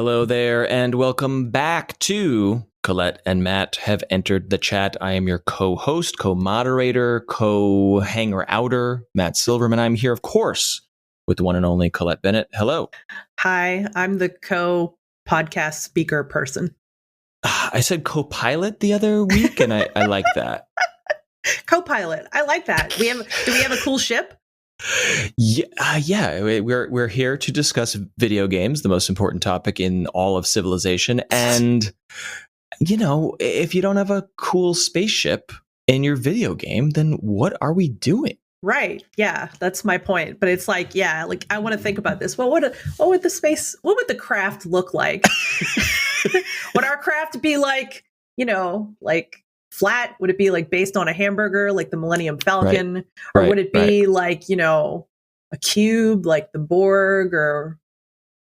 Hello there, and welcome back to Colette and Matt Have Entered the Chat. I am your co-host, co-moderator, co-hanger-outer, Matt Silverman. I'm here, of course, with the one and only Colette Bennett. Hello. Hi, I'm the co-podcast speaker person. I said co-pilot the other week, and I like that. Co-pilot. I like that. Do we have a cool ship? Yeah. We're here to discuss video games, the most important topic in all of civilization. And, you know, if you don't have a cool spaceship in your video game, then what are we doing? Right. Yeah, that's my point. But it's like, yeah, like I want to think about this. What would the craft look like? Would our craft be like, like flat? Would it be like based on a hamburger, like the Millennium Falcon? Or would it be like, a cube, like the Borg, or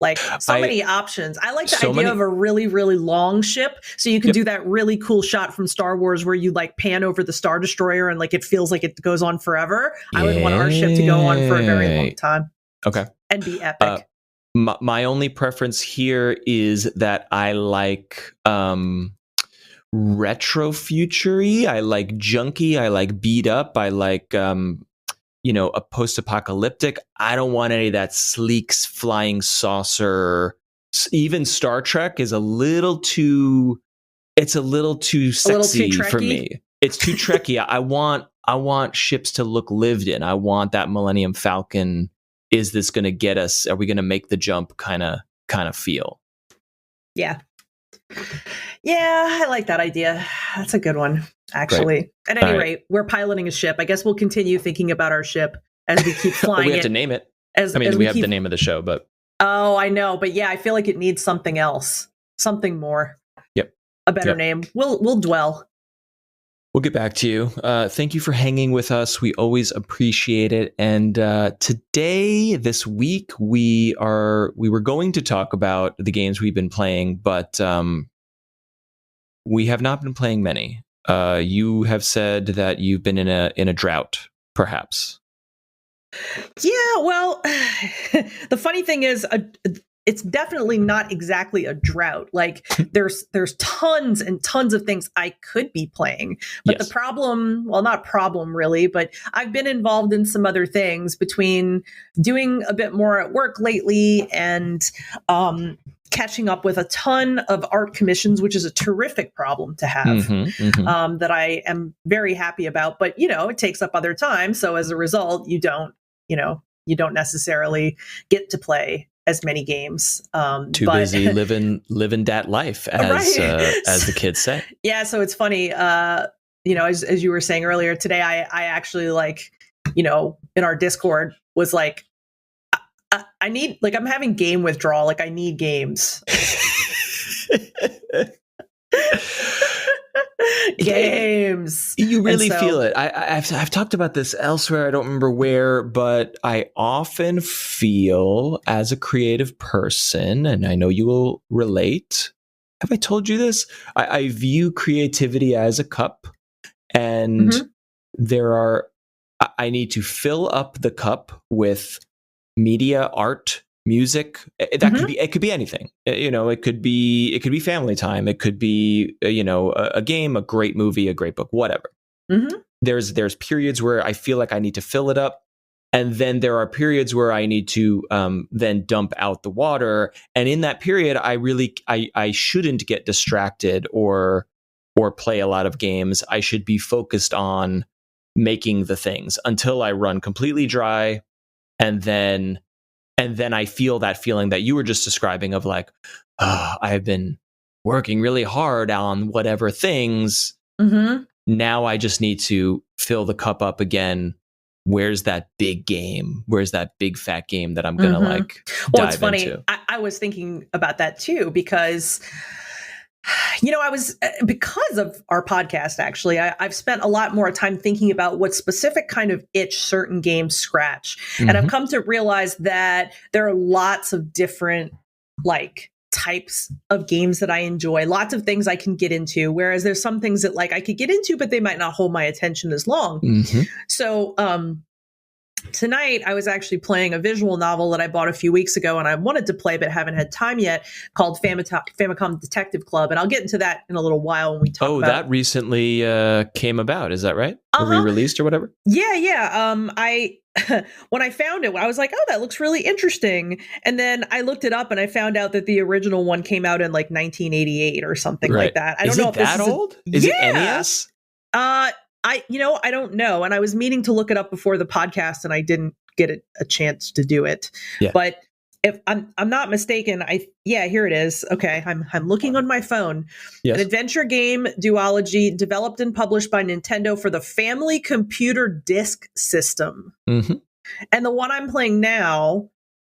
like many options. I like the idea of a really, really long ship. So you can do that really cool shot from Star Wars where you like pan over the Star Destroyer and like it feels like it goes on forever. Yeah. I would want our ship to go on for a very long time. Okay. And be epic. My only preference here is that I like retro future-y. I like junky. I like beat up. I like a post-apocalyptic. I don't want any of that sleek flying saucer. Even Star Trek is a little too sexy for me. It's too Trekky. I want ships to look lived in. I want that Millennium Falcon. Is this going to get us? Are we going to make the jump kind of feel? Yeah. Yeah, I like that idea. That's a good one, actually. Right. At any rate, we're piloting a ship. I guess we'll continue thinking about our ship as we keep flying. We have to name it. We have the name of the show, but... Oh, I know. But yeah, I feel like it needs something else. Something more. Yep. A better name. We'll dwell. We'll get back to you. Thank you for hanging with us. We always appreciate it. And this week, we were going to talk about the games we've been playing, but we have not been playing many. You have said that you've been in a drought, perhaps. Yeah, well, the funny thing is, it's definitely not exactly a drought. Like there's tons and tons of things I could be playing. But The problem, well, not problem really, but I've been involved in some other things between doing a bit more at work lately and catching up with a ton of art commissions, which is a terrific problem to have, that I am very happy about. But, it takes up other time. So as a result, you don't necessarily get to play as many games. Too busy living that life, as the kids say. Yeah, so it's funny. As you were saying earlier today, I actually in our Discord was like, I need I'm having game withdrawal. Like I need games. Games. You really feel it. I've talked about this elsewhere. I don't remember where, but I often feel as a creative person, and I know you will relate. Have I told you this? I view creativity as a cup, and I need to fill up the cup with media, art, music. It could be anything. It could be family time. It could be a game, a great movie, a great book, whatever. There's periods where I feel like I need to fill it up, and then there are periods where I need to then dump out the water. And in that period, I shouldn't get distracted or play a lot of games. I should be focused on making the things until I run completely dry. And then I feel that feeling that you were just describing of like, I have been working really hard on whatever things. Now I just need to fill the cup up again. Where's that big game? Where's that big fat game that I'm going to dive into? Well, it's funny. I was thinking about that too, because because of our podcast, actually, I've spent a lot more time thinking about what specific kind of itch certain games scratch. And I've come to realize that there are lots of different, types of games that I enjoy, lots of things I can get into, whereas there's some things that I could get into, but they might not hold my attention as long. So, tonight I was actually playing a visual novel that I bought a few weeks ago and I wanted to play but haven't had time yet, called Famicom Detective Club, and I'll get into that in a little while when we talk about. That recently came about, is that right? Uh-huh. Re-released or whatever? Yeah. I when I found it, I was like, oh, that looks really interesting. And then I looked it up and I found out that the original one came out in like 1988 or something like that. I don't know if that this old? Is it NES? I don't know. And I was meaning to look it up before the podcast and I didn't get a chance to do it. Yeah. But if I'm not mistaken, here it is. Okay. I'm looking on my phone. Yes. An adventure game duology developed and published by Nintendo for the Family Computer Disk System. Mm-hmm. And the one I'm playing now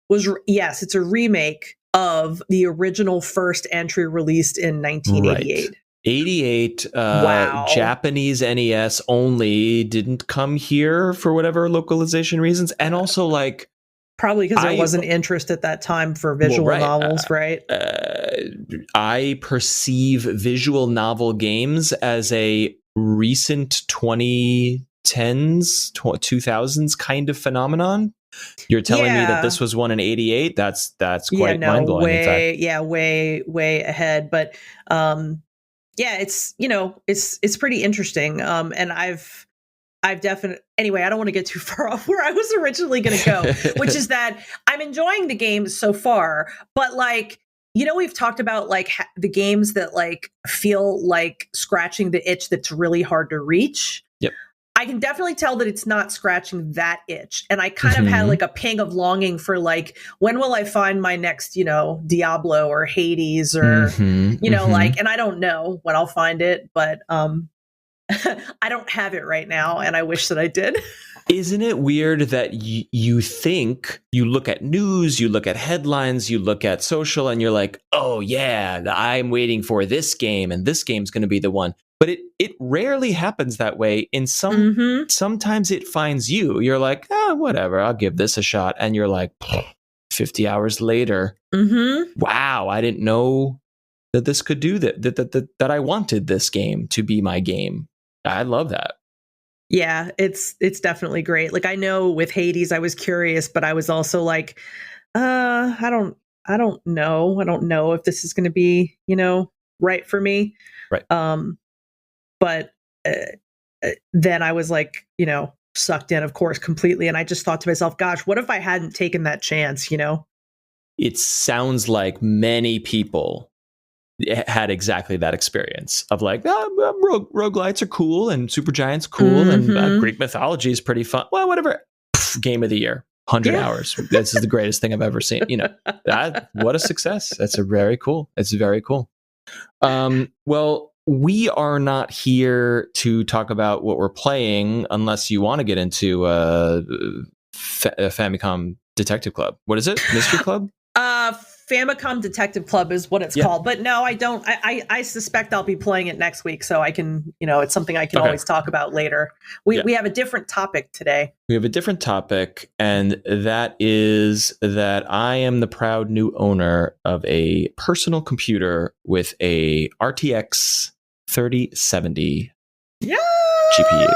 it's a remake of the original first entry released in 1988. Right. 88, wow. Japanese NES only, didn't come here for whatever localization reasons. And also, like, probably because there wasn't interest at that time for visual novels, right? I perceive visual novel games as a recent 2010s, 2000s kind of phenomenon. You're telling me that this was one in 88? That's quite mind-blowing, in fact. Way ahead. But it's pretty interesting. And I've definitely, anyway, I don't want to get too far off where I was originally going to go, which is that I'm enjoying the game so far, but like, we've talked about like the games that like feel like scratching the itch that's really hard to reach. Yep. I can definitely tell that it's not scratching that itch. And I kind of had like a ping of longing for like, when will I find my next, Diablo or Hades or, like, and I don't know when I'll find it, but, I don't have it right now, and I wish that I did. Isn't it weird that you think, you look at news, you look at headlines, you look at social, and you're like, oh yeah, I'm waiting for this game, and this game's going to be the one. But it rarely happens that way. Sometimes it finds you. You're like, whatever, I'll give this a shot. And you're like, 50 hours later, wow, I didn't know that this could do that I wanted this game to be my game. I love that. Yeah, it's definitely great. Like, I know with Hades, I was curious, but I was also like, I don't know. I don't know if this is going to be, right for me. Right. But then I was like, sucked in, of course, completely. And I just thought to myself, gosh, what if I hadn't taken that chance, It sounds like many people had exactly that experience of like, roguelites are cool and Supergiant's cool and Greek mythology is pretty fun. Well, whatever. Game of the year, 100 hours. This is the greatest thing I've ever seen. What a success. That's very cool. It's very cool. Well, we are not here to talk about what we're playing unless you want to get into Famicom Detective Club. What is it? Mystery Club? Famicom Detective Club is what it's called. But no, I don't. I suspect I'll be playing it next week, so I can, it's something I can always talk about later. We have a different topic today. We have a different topic, and that is that I am the proud new owner of a personal computer with a RTX 3070 GPU.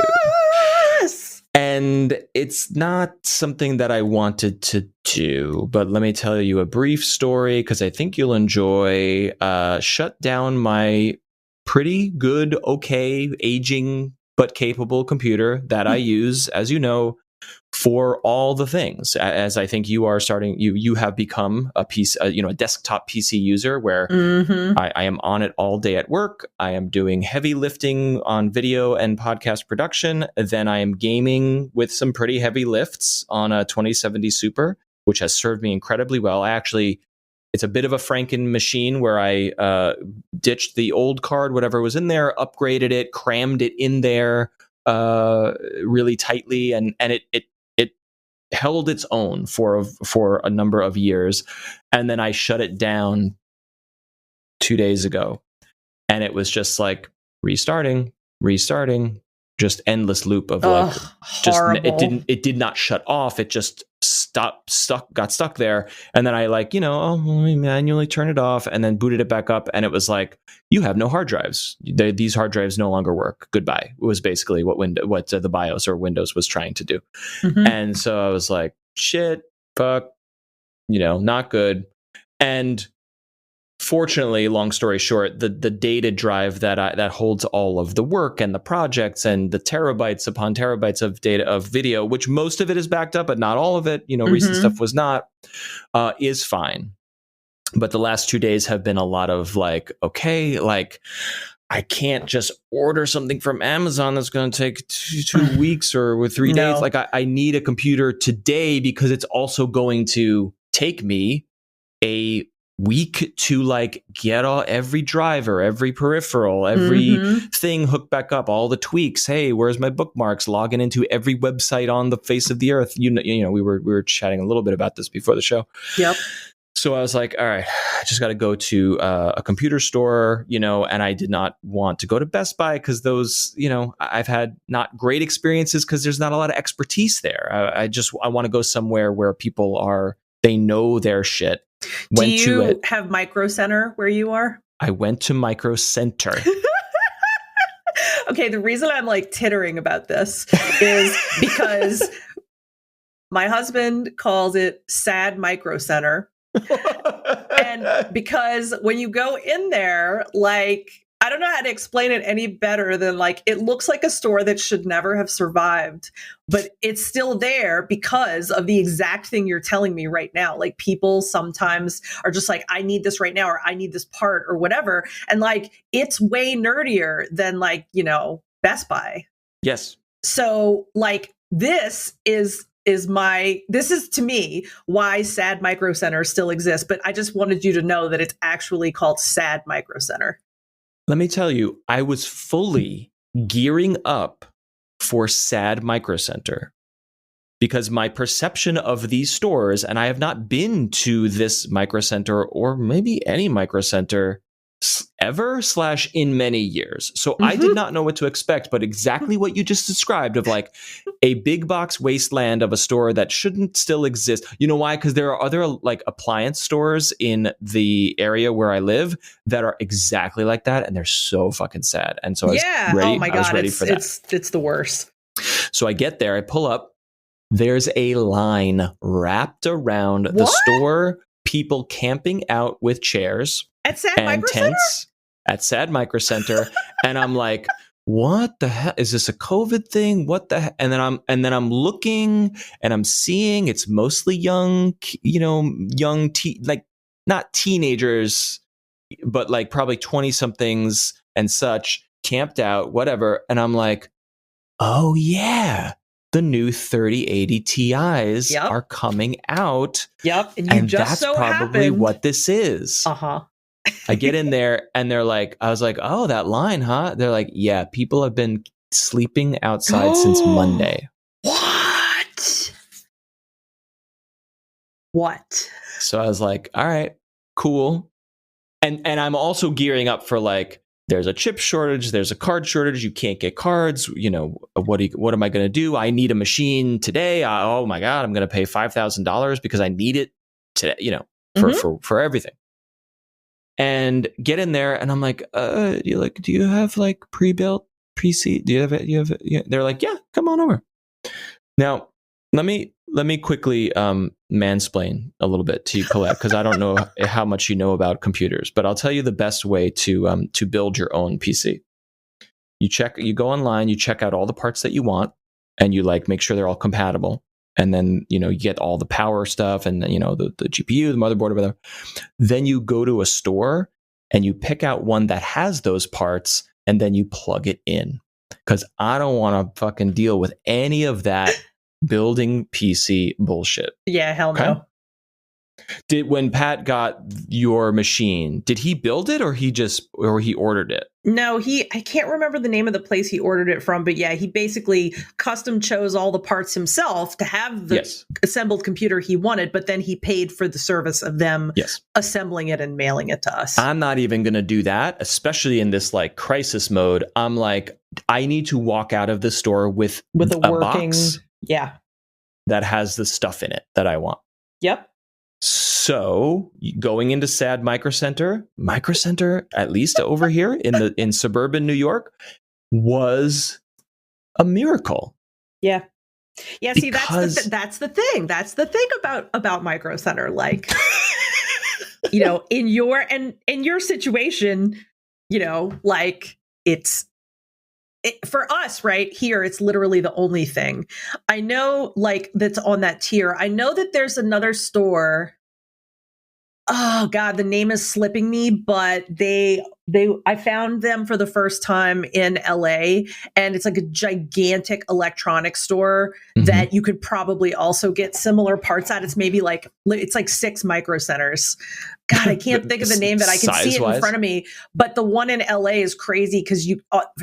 And it's not something that I wanted to do, but let me tell you a brief story because I think you'll enjoy. Shut down my pretty good, okay, aging but capable computer that I use, as you know, for all the things. As I think you are starting, you have become a desktop PC user where I am on it all day at work. I am doing heavy lifting on video and podcast production. Then I am gaming with some pretty heavy lifts on a 2070 Super, which has served me incredibly well. It's a bit of a Franken machine where I ditched the old card, whatever was in there, upgraded it, crammed it in there really tightly, and it held its own for a number of years, and then I shut it down 2 days ago, and it was just like restarting, just endless loop of like, horrible. It did not shut off. It just got stuck there. And then I let me manually turn it off and then booted it back up. And it was like, you have no hard drives. These hard drives no longer work. Goodbye. It was basically what the BIOS or Windows was trying to do. Mm-hmm. And so I was like, shit, fuck, not good. And fortunately, long story short, the data drive that holds all of the work and the projects and the terabytes upon terabytes of data of video, which most of it is backed up, but not all of it, recent stuff was not, is fine. But the last 2 days have been a lot of like, okay, like I can't just order something from Amazon that's going to take 2 weeks or 3 days. Like I need a computer today because it's also going to take me a week to like get every driver, every peripheral, every thing hooked back up, all the tweaks. Hey, where's my bookmarks? Logging into every website on the face of the earth. We were chatting a little bit about this before the show. Yep. So I was like, all right, I just got to go to a computer store, and I did not want to go to Best Buy because those, I've had not great experiences because there's not a lot of expertise there. I want to go somewhere where people they know their shit. Do you have Micro Center where you are? I went to Micro Center. Okay, the reason I'm like tittering about this is because my husband calls it Sad Micro Center. And because when you go in there, like, I don't know how to explain it any better than like, it looks like a store that should never have survived, but it's still there because of the exact thing you're telling me right now. Like people sometimes are just like, I need this right now, or I need this part or whatever. And like, it's way nerdier than like, Best Buy. Yes. So like, this is to me why Sad Micro Center still exists. But I just wanted you to know that it's actually called Sad Micro Center. Let me tell you, I was fully gearing up for Sad Micro Center because my perception of these stores, and I have not been to this Micro Center or maybe any Micro Center ever / in many years. So I did not know what to expect, but exactly what you just described of like a big box wasteland of a store that shouldn't still exist. You know why? Because there are other like appliance stores in the area where I live that are exactly like that. And they're so fucking sad. And so I was ready. Oh my God, I was ready for that. It's the worst. So I get there, I pull up, there's a line wrapped around the store, people camping out with chairs. At Sad Micro Center? At Sad Micro Center. And I'm like, what the hell? Is this a COVID thing? What the heck? And then I'm looking and I'm seeing it's mostly young, like not teenagers, but like probably 20 somethings and such camped out, whatever. And I'm like, oh yeah, the new 3080 Ti's are coming out. Yep. And that's probably what this is. Uh-huh. I get in there and I was like, oh, that line, huh? They're like, yeah, people have been sleeping outside since Monday. What? So I was like, all right, cool. And I'm also gearing up for like, there's a chip shortage, there's a card shortage, you can't get cards. What am I going to do? I need a machine today. Oh my God, I'm going to pay $5,000 because I need it today, for everything. And get in there, and I'm like, do you have like pre-built PC? Do you have it? Yeah. They're like, yeah, come on over. Now, let me quickly mansplain a little bit to you, Colette, because I don't know how much you know about computers, but I'll tell you the best way to build your own PC. You go online, you check out all the parts that you want, and you like make sure they're all compatible. And then, you get all the power stuff and, the GPU, the motherboard, or whatever. Then you go to a store and you pick out one that has those parts and then you plug it in. Because I don't want to fucking deal with any of that building PC bullshit. Yeah, hell no. When Pat got your machine, did he build it or he ordered it? No, I can't remember the name of the place he ordered it from, but yeah, he basically custom chose all the parts himself to have the assembled computer he wanted, but then he paid for the service of them assembling it and mailing it to us. I'm not even going to do that, especially in this like crisis mode. I'm like, I need to walk out of the store with a working box. Yeah. that has the stuff in it that I want. Yep. So going into sad Micro Center, at least over here in suburban New York, was a miracle. Yeah. Yeah. See, that's the thing. That's the thing about Micro Center. Like, you know, in your situation, you know, like for us right here, it's literally the only thing I know, like, that's on that tier. I know that there's another store. Oh God, the name is slipping me, but I found them for the first time in LA, and it's like a gigantic electronics store that you could probably also get similar parts at. It's like 6 Micro Centers. God, I can't think of the name that I can see it in front of me. But the one in LA is crazy because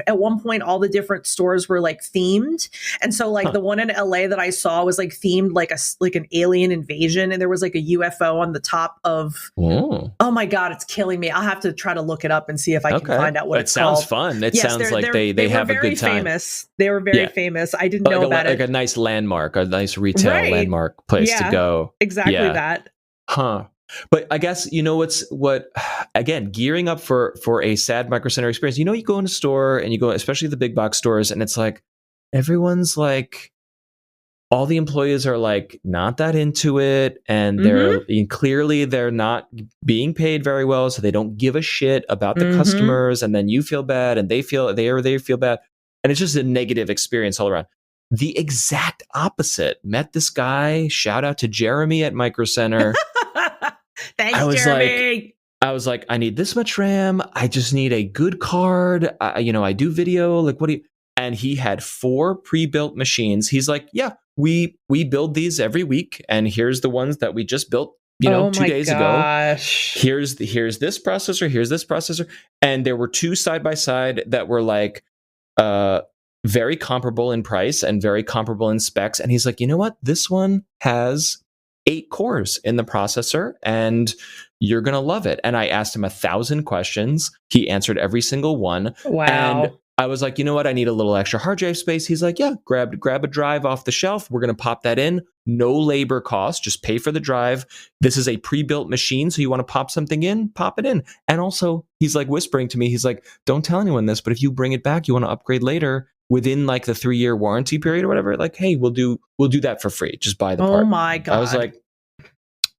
at one point all the different stores were like themed, and so like the one in LA that I saw was like themed like an alien invasion, and there was like a UFO on the top of. Oh my God, it's killing me. I'll have to try to look it up and see if I can find out what it's called. It sounds fun. It sounds like they have a good time. Famous. They were very famous. I didn't know about it. Like a nice landmark, a nice retail landmark place to go. Exactly that. Huh. But I guess, you know, what again, gearing up for a sad Micro Center experience, you know, you go in a store and you go, especially the big box stores, and it's like, everyone's like, all the employees are like not that into it, and clearly they're not being paid very well, so they don't give a shit about the customers, and then you feel bad and they feel bad, and it's just a negative experience all around. The exact opposite. Met this guy, shout out to Jeremy at Micro Center. Thanks, Jeremy. I was like, I need this much RAM. I just need a good card. I do video. Like, what do you? And he had 4 pre-built machines. He's like, yeah, we build these every week, and here's the ones that we just built, 2 days ago. Here's this processor. Here's this processor, and there were 2 side by side that were like, very comparable in price and very comparable in specs. And he's like, you know what? This one has 8 cores in the processor, and you're going to love it. And I asked him 1,000 questions. He answered every single one. Wow. And I was like, you know what? I need a little extra hard drive space. He's like, yeah, grab a drive off the shelf. We're going to pop that in. No labor cost. Just pay for the drive. This is a pre-built machine. So you want to pop something in, pop it in. And also he's like whispering to me, he's like, don't tell anyone this, but if you bring it back, you want to upgrade later within like the 3-year warranty period or whatever, like, hey, we'll do that for free. Just buy the part. Oh my God. I was like,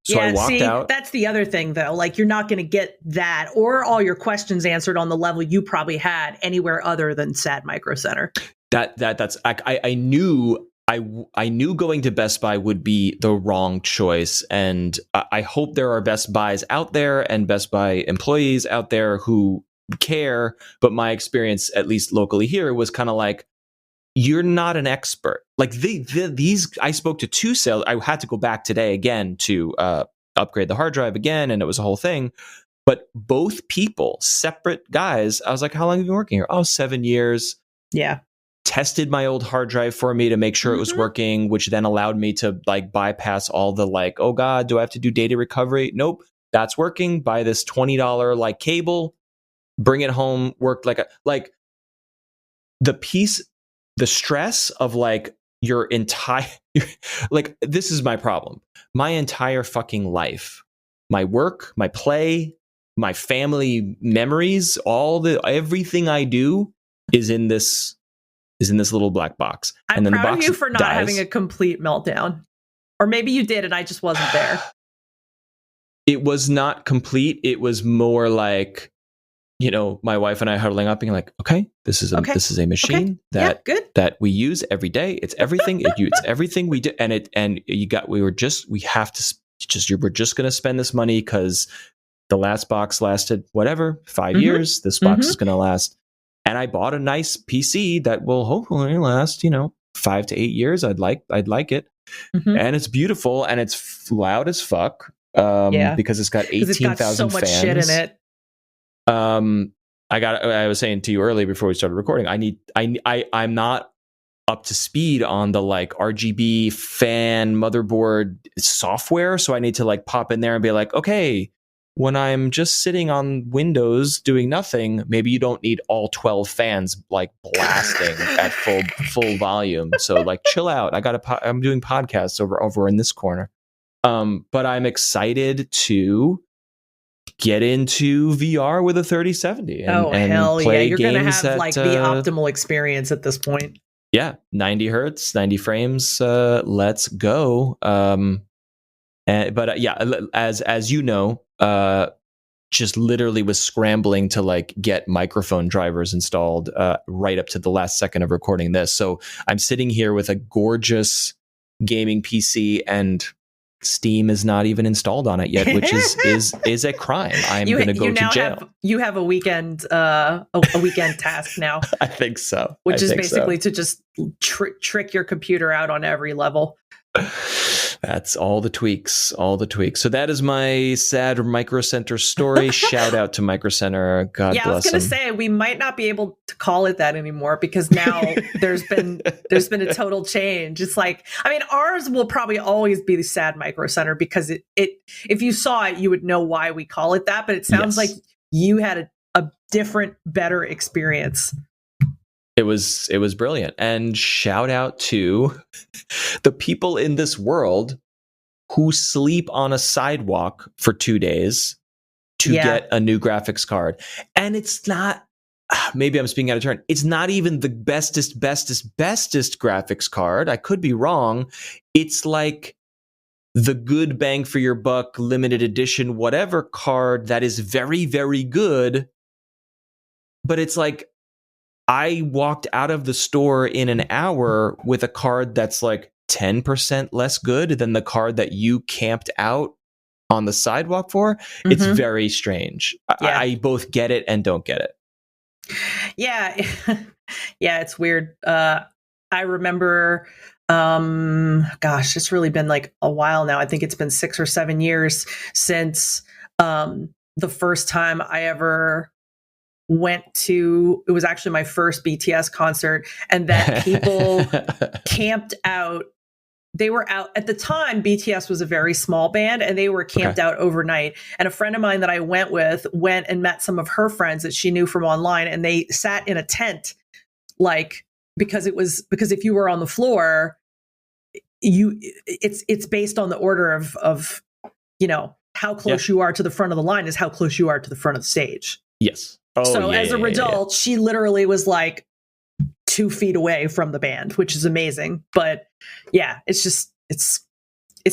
so I walked out. That's the other thing, though. Like, you're not going to get that or all your questions answered on the level you probably had anywhere other than Sad Micro Center. I knew going to Best Buy would be the wrong choice, and I hope there are Best Buys out there and Best Buy employees out there who care. But my experience, at least locally here, was kind of like, you're not an expert. Like these, I spoke to 2 sales. I had to go back today again to upgrade the hard drive again, and it was a whole thing. But both people, separate guys, I was like, how long have you been working here? Oh, 7 years. Yeah. Tested my old hard drive for me to make sure it was working, which then allowed me to like bypass all the like, oh God, do I have to do data recovery? Nope, that's working. Buy this $20 like cable, bring it home, worked like the stress of like your entire, like, this is my problem. My entire fucking life, my work, my play, my family memories, everything I do is in this little black box. I'm and then proud the box of you for not dies. having a complete meltdown. Or maybe you did and I just wasn't there. It was not complete. It was more like, my wife and I huddling up being like, okay, this is a machine that we use every day. It's everything. It's everything we do. We're just going to spend this money because the last box lasted whatever, 5 years. This box is going to last. And I bought a nice PC that will hopefully last, 5 to 8 years. I'd like it. And it's beautiful and it's loud as fuck. Because it's got 18,000 so fans. Much shit in it. I was saying to you earlier before we started recording, I'm not up to speed on the like RGB fan motherboard software. So I need to like pop in there and be like, okay, when I'm just sitting on Windows doing nothing, maybe you don't need all 12 fans like blasting at full volume. So like chill out. I'm doing podcasts over in this corner. But I'm excited to get into VR with a 3070 and play You're games gonna have at, like the optimal experience at this point. Yeah, 90 hertz, 90 frames. Let's go. But as you know, just literally was scrambling to like get microphone drivers installed right up to the last second of recording this. So I'm sitting here with a gorgeous gaming PC and Steam is not even installed on it yet, which is a crime. I'm going to go to jail. You have a weekend weekend task now. I think so. Which is basically to just trick your computer out on every level. That's all the tweaks. So that is my sad Micro Center story. Shout out to Micro Center. God bless them. I was going to say we might not be able to call it that anymore because now there's been a total change. It's like, I mean, ours will probably always be the sad Micro Center because it if you saw it, you would know why we call it that. But it sounds like you had a different, better experience. It was brilliant. And shout out to the people in this world who sleep on a sidewalk for 2 days to get a new graphics card. And it's not, maybe I'm speaking out of turn. It's not even the bestest graphics card. I could be wrong. It's like the good bang for your buck, limited edition, whatever card that is very, very good. But it's like, I walked out of the store in an hour with a card that's like 10% less good than the card that you camped out on the sidewalk for. Mm-hmm. It's very strange. Yeah. I both get it and don't get it. Yeah. Yeah, it's weird. I remember, it's really been like a while now. I think it's been 6 or 7 years since the first time I ever went to, it was actually my first BTS concert, and that people camped out. They were out at the time. BTS was a very small band and they were camped out overnight. And a friend of mine that I went with went and met some of her friends that she knew from online, and they sat in a tent, like, because if you were on the floor, it's based on the order of how close you are to the front of the line is how close you are to the front of the stage. Yes. As a result, she literally was like 2 feet away from the band, which is amazing. But yeah, it's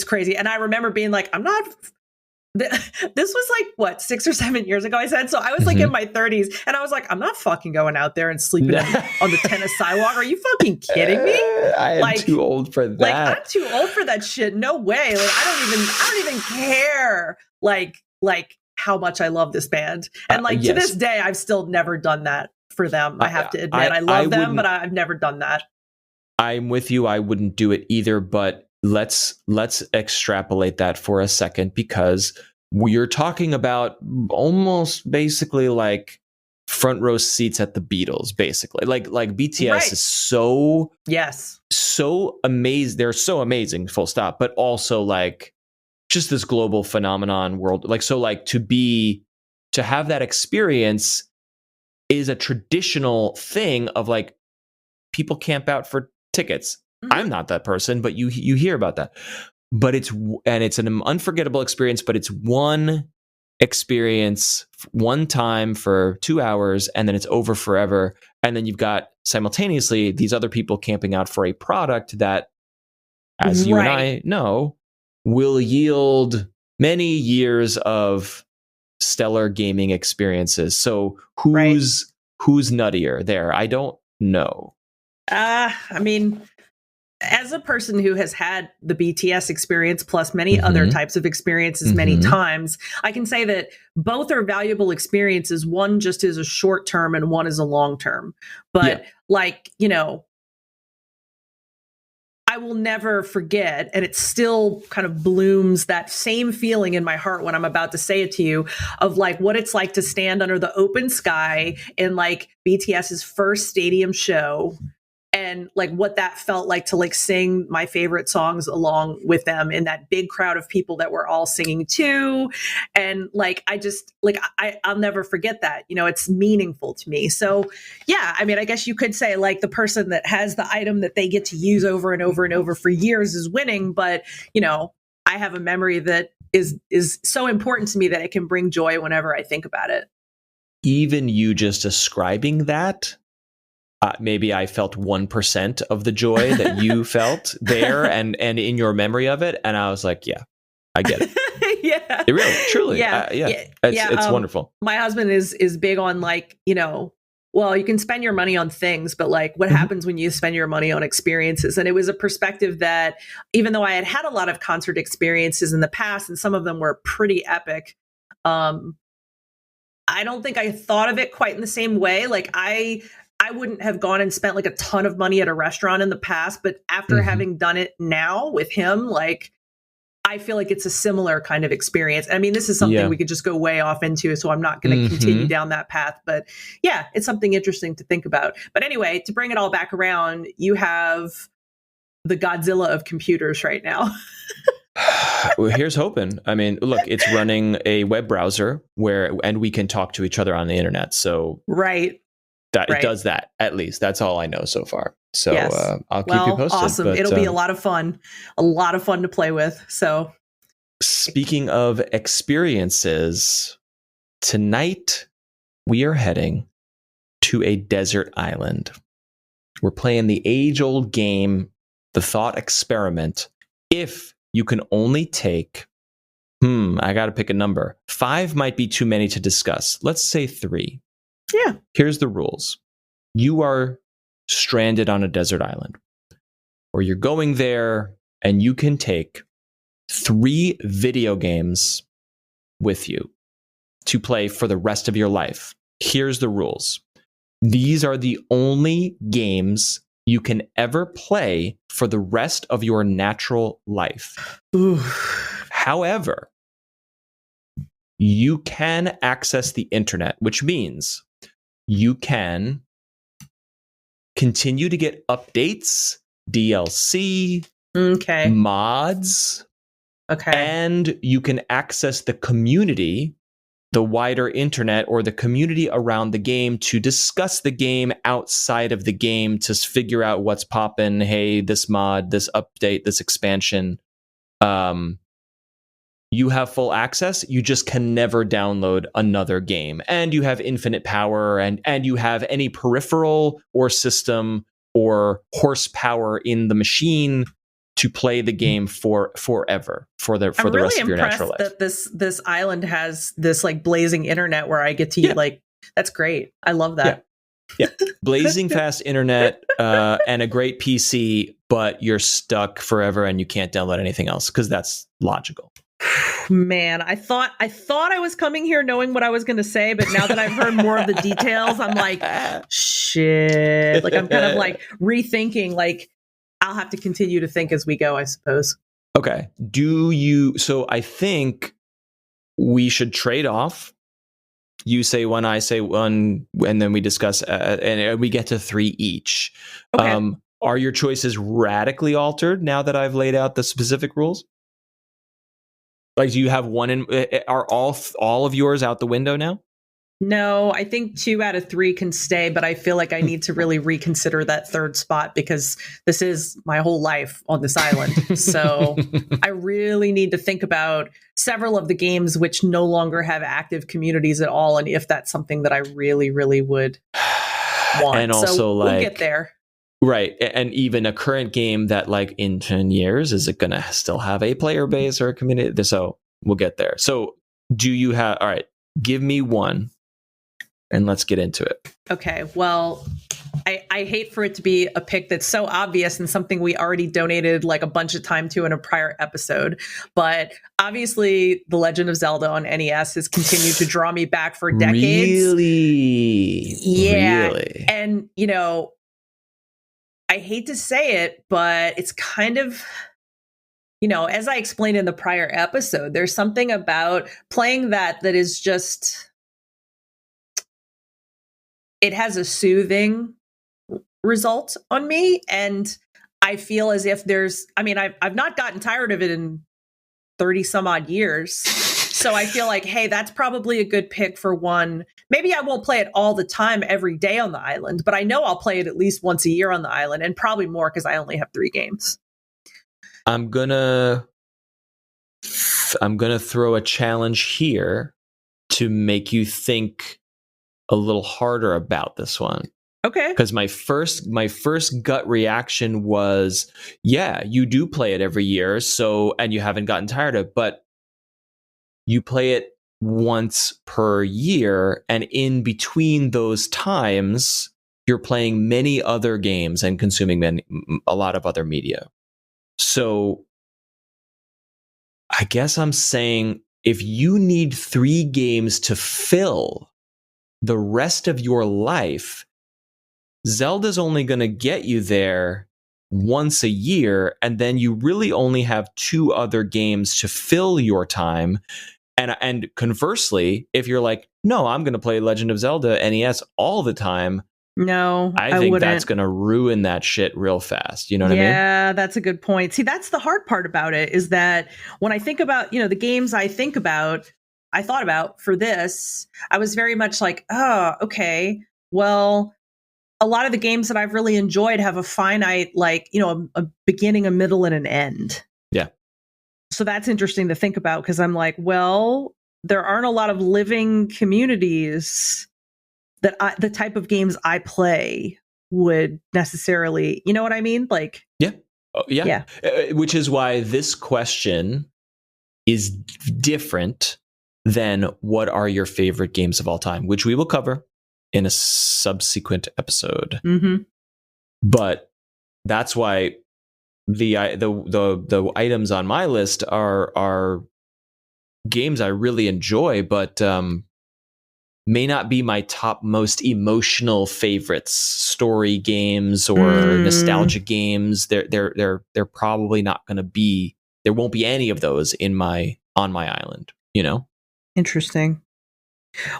crazy. And I remember being like, this was like, what, 6 or 7 years ago, I said. So I was like in my 30s and I was like, I'm not fucking going out there and sleeping on the tennis sidewalk. Are you fucking kidding me? I am too old for that. Like, I'm too old for that shit. No way. Like, I don't even care. Like how much I love this band. And to this day, I've still never done that for them. I have to admit, I love them, but I've never done that. I'm with you. I wouldn't do it either, but let's extrapolate that for a second, because we're talking about almost basically like front row seats at the Beatles, basically. Like BTS is so amazing. They're so amazing, full stop, but also like just this global phenomenon world. Like, so like to have that experience is a traditional thing of like people camp out for tickets. Mm-hmm. I'm not that person, but you hear about that. But it's an unforgettable experience, but it's one experience, one time for 2 hours, and then it's over forever. And then you've got simultaneously these other people camping out for a product that, as you and I know, will yield many years of stellar gaming experiences. So who's nuttier there? I don't know. I mean, as a person who has had the BTS experience plus many other types of experiences many times, I can say that both are valuable experiences. One just is a short term and one is a long term. But I will never forget, and it still kind of blooms that same feeling in my heart when I'm about to say it to you, of like what it's like to stand under the open sky in like BTS's first stadium show and like what that felt like to like sing my favorite songs along with them in that big crowd of people that were all singing too. And like, I just like, I'll never forget that, you know, it's meaningful to me. So yeah, I mean, I guess you could say like the person that has the item that they get to use over and over and over for years is winning. But, you know, I have a memory that is so important to me that it can bring joy whenever I think about it. Even you just describing that, maybe I felt 1% of the joy that you felt there and in your memory of it. And I was like, yeah, I get it. Yeah. It really, truly. Yeah. It's wonderful. My husband is big on like, you know, well, you can spend your money on things, but like what happens when you spend your money on experiences? And it was a perspective that even though I had a lot of concert experiences in the past and some of them were pretty epic, I don't think I thought of it quite in the same way. Like I wouldn't have gone and spent like a ton of money at a restaurant in the past, but after having done it now with him, like I feel like it's a similar kind of experience. I mean, this is something we could just go way off into, so I'm not going to continue down that path. But yeah, it's something interesting to think about. But anyway, to bring it all back around, you have the Godzilla of computers right now. Well, here's hoping. I mean, look, it's running a web browser and we can talk to each other on the internet. So right. It does that, at least. That's all I know so far. So yes. I'll keep you posted. Awesome. But, it'll be a lot of fun to play with. So speaking of experiences, tonight we are heading to a desert island. We're playing the age-old game, the thought experiment. If you can only take, I got to pick a number. 5 might be too many to discuss. Let's say 3. Yeah. Here's the rules. You are stranded on a desert island, or you're going there and you can take 3 video games with you to play for the rest of your life. Here's the rules. These are the only games you can ever play for the rest of your natural life. Ooh. However, you can access the internet, which means you can continue to get updates, DLC, mods, and you can access the community, the wider internet, or the community around the game to discuss the game outside of the game to figure out what's popping. Hey, this mod, this update, this expansion. You have full access. You just can never download another game. And you have infinite power and you have any peripheral or system or horsepower in the machine to play the game forever for the rest of your natural life. That this island has this like blazing internet where I get to like, that's great. I love that. Yeah. Blazing fast internet and a great PC, but you're stuck forever and you can't download anything else because that's logical. Man, I thought I was coming here knowing what I was going to say, but now that I've heard more of the details, I'm like, shit. Like I'm kind of like rethinking, like I'll have to continue to think as we go, I suppose. Okay. So I think we should trade off. You say one, I say one, and then we discuss, and we get to 3 each. Okay. Are your choices radically altered now that I've laid out the specific rules? Like, do you have one are all of yours out the window now? No, I think 2 out of 3 can stay, but I feel like I need to really reconsider that 3rd spot because this is my whole life on this island. So I really need to think about several of the games which no longer have active communities at all, and if that's something that I really, really would want. And also, so we'll get there. Right. And even a current game that like in 10 years, is it going to still have a player base or a community? So we'll get there. So do you have, all right, give me one and let's get into it. Okay. Well, I hate for it to be a pick that's so obvious and something we already donated like a bunch of time to in a prior episode. But obviously The Legend of Zelda on NES has continued to draw me back for decades. Really? Yeah. Really? And, you know, I hate to say it, but it's kind of, you know, as I explained in the prior episode, there's something about playing that is just, it has a soothing result on me. And I feel as if I've not gotten tired of it in 30 some odd years. So I feel like, hey, that's probably a good pick for one. Maybe I won't play it all the time every day on the island, but I know I'll play it at least once a year on the island, and probably more because I only have 3 games. I'm gonna throw a challenge here to make you think a little harder about this one. Okay. Because my first gut reaction was, yeah, you do play it every year, and you haven't gotten tired of it, but you play it once per year, and in between those times, you're playing many other games and consuming a lot of other media. So I guess I'm saying if you need 3 games to fill the rest of your life, Zelda's only going to get you there once a year, and then you really only have 2 other games to fill your time. And conversely, if you're like, no, I'm going to play Legend of Zelda NES all the time, no, I think wouldn't. That's going to ruin that shit real fast. You know what I mean? Yeah, that's a good point. See, that's the hard part about it, is that when I think about, the games I thought about for this, I was very much like, oh, okay, well, a lot of the games that I've really enjoyed have a finite, a beginning, a middle, and an end. Yeah. So that's interesting to think about, because I'm like, well, there aren't a lot of living communities that the type of games I play would necessarily, you know what I mean? Like, yeah. Oh, yeah. Which is why this question is different than what are your favorite games of all time, which we will cover in a subsequent episode. Mm-hmm. But that's why the items on my list are games I really enjoy, but may not be my top most emotional favorites. Story games or nostalgia games. They're probably not going to be. There won't be any of those on my island. Interesting.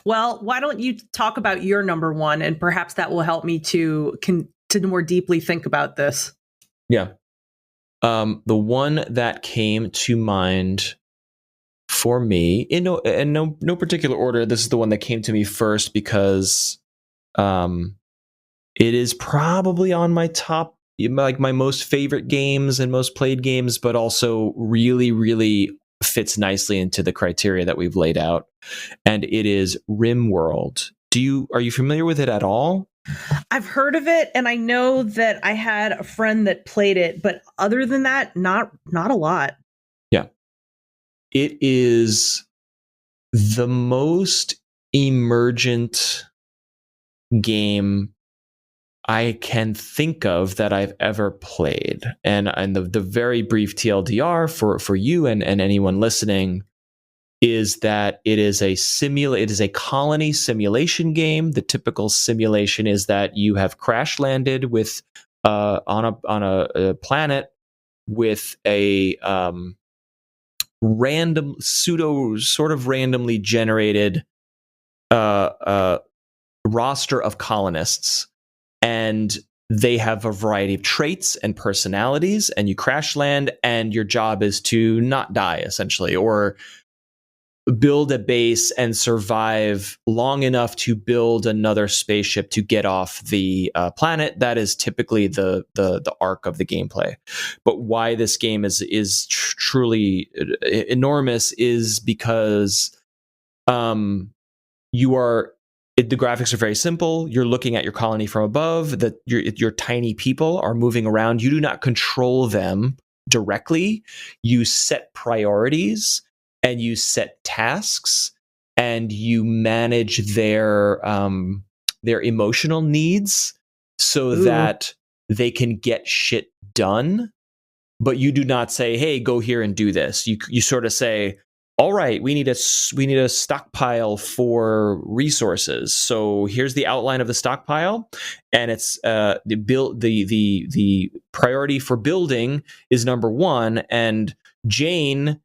Well, why don't you talk about your number one, and perhaps that will help me to more deeply think about this. Yeah. The one that came to mind for me, in no particular order, this is the one that came to me first because it is probably on my top, like my most favorite games and most played games, but also really, really fits nicely into the criteria that we've laid out. And it is RimWorld. Are you familiar with it at all? I've heard of it, and I know that I had a friend that played it, but other than that, not a lot. Yeah. It is the most emergent game I can think of that I've ever played. And the very brief TLDR for you and anyone listening is that it is a colony simulation game. The typical simulation is that you have crash landed with on a planet with a random sort of randomly generated roster of colonists, and they have a variety of traits and personalities, and you crash land, and your job is to not die, essentially, or build a base and survive long enough to build another spaceship to get off the planet. That is typically the arc of the gameplay. But why this game is truly enormous is because the graphics are very simple. You're looking at your colony from above. Your tiny people are moving around. You do not control them directly. You set priorities and you set tasks, and you manage their emotional needs so that they can get shit done. But you do not say, "Hey, go here and do this." You sort of say, all right, we need a stockpile for resources. So here's the outline of the stockpile, and it's the priority for building is number 1, and Jane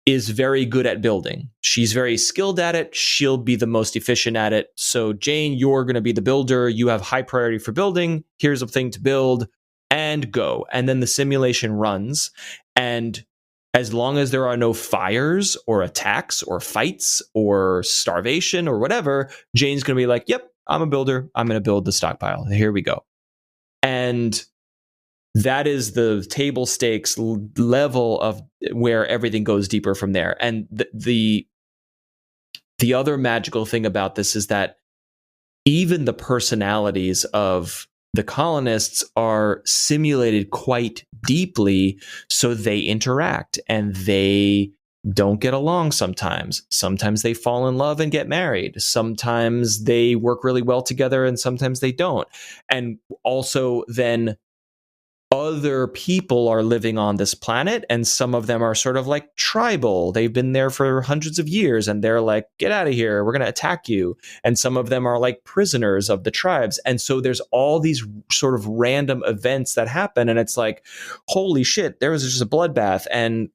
is very good at building. She's very skilled at it. She'll be the most efficient at it. So Jane, you're going to be the builder. You have high priority for building. Here's a thing to build and go. And then the simulation runs. And as long as there are no fires or attacks or fights or starvation or whatever, Jane's going to be like, yep, I'm a builder. I'm going to build the stockpile. Here we go. And that is the table stakes level of where everything goes deeper from there. And the other magical thing about this is that even the personalities of the colonists are simulated quite deeply, so they interact and they don't get along sometimes. Sometimes they fall in love and get married. Sometimes they work really well together and sometimes they don't. And also then other people are living on this planet, and some of them are sort of like tribal. They've been there for hundreds of years and they're like, get out of here, we're going to attack you. And some of them are like prisoners of the tribes. And so there's all these sort of random events that happen, and it's like, holy shit, there was just a bloodbath, and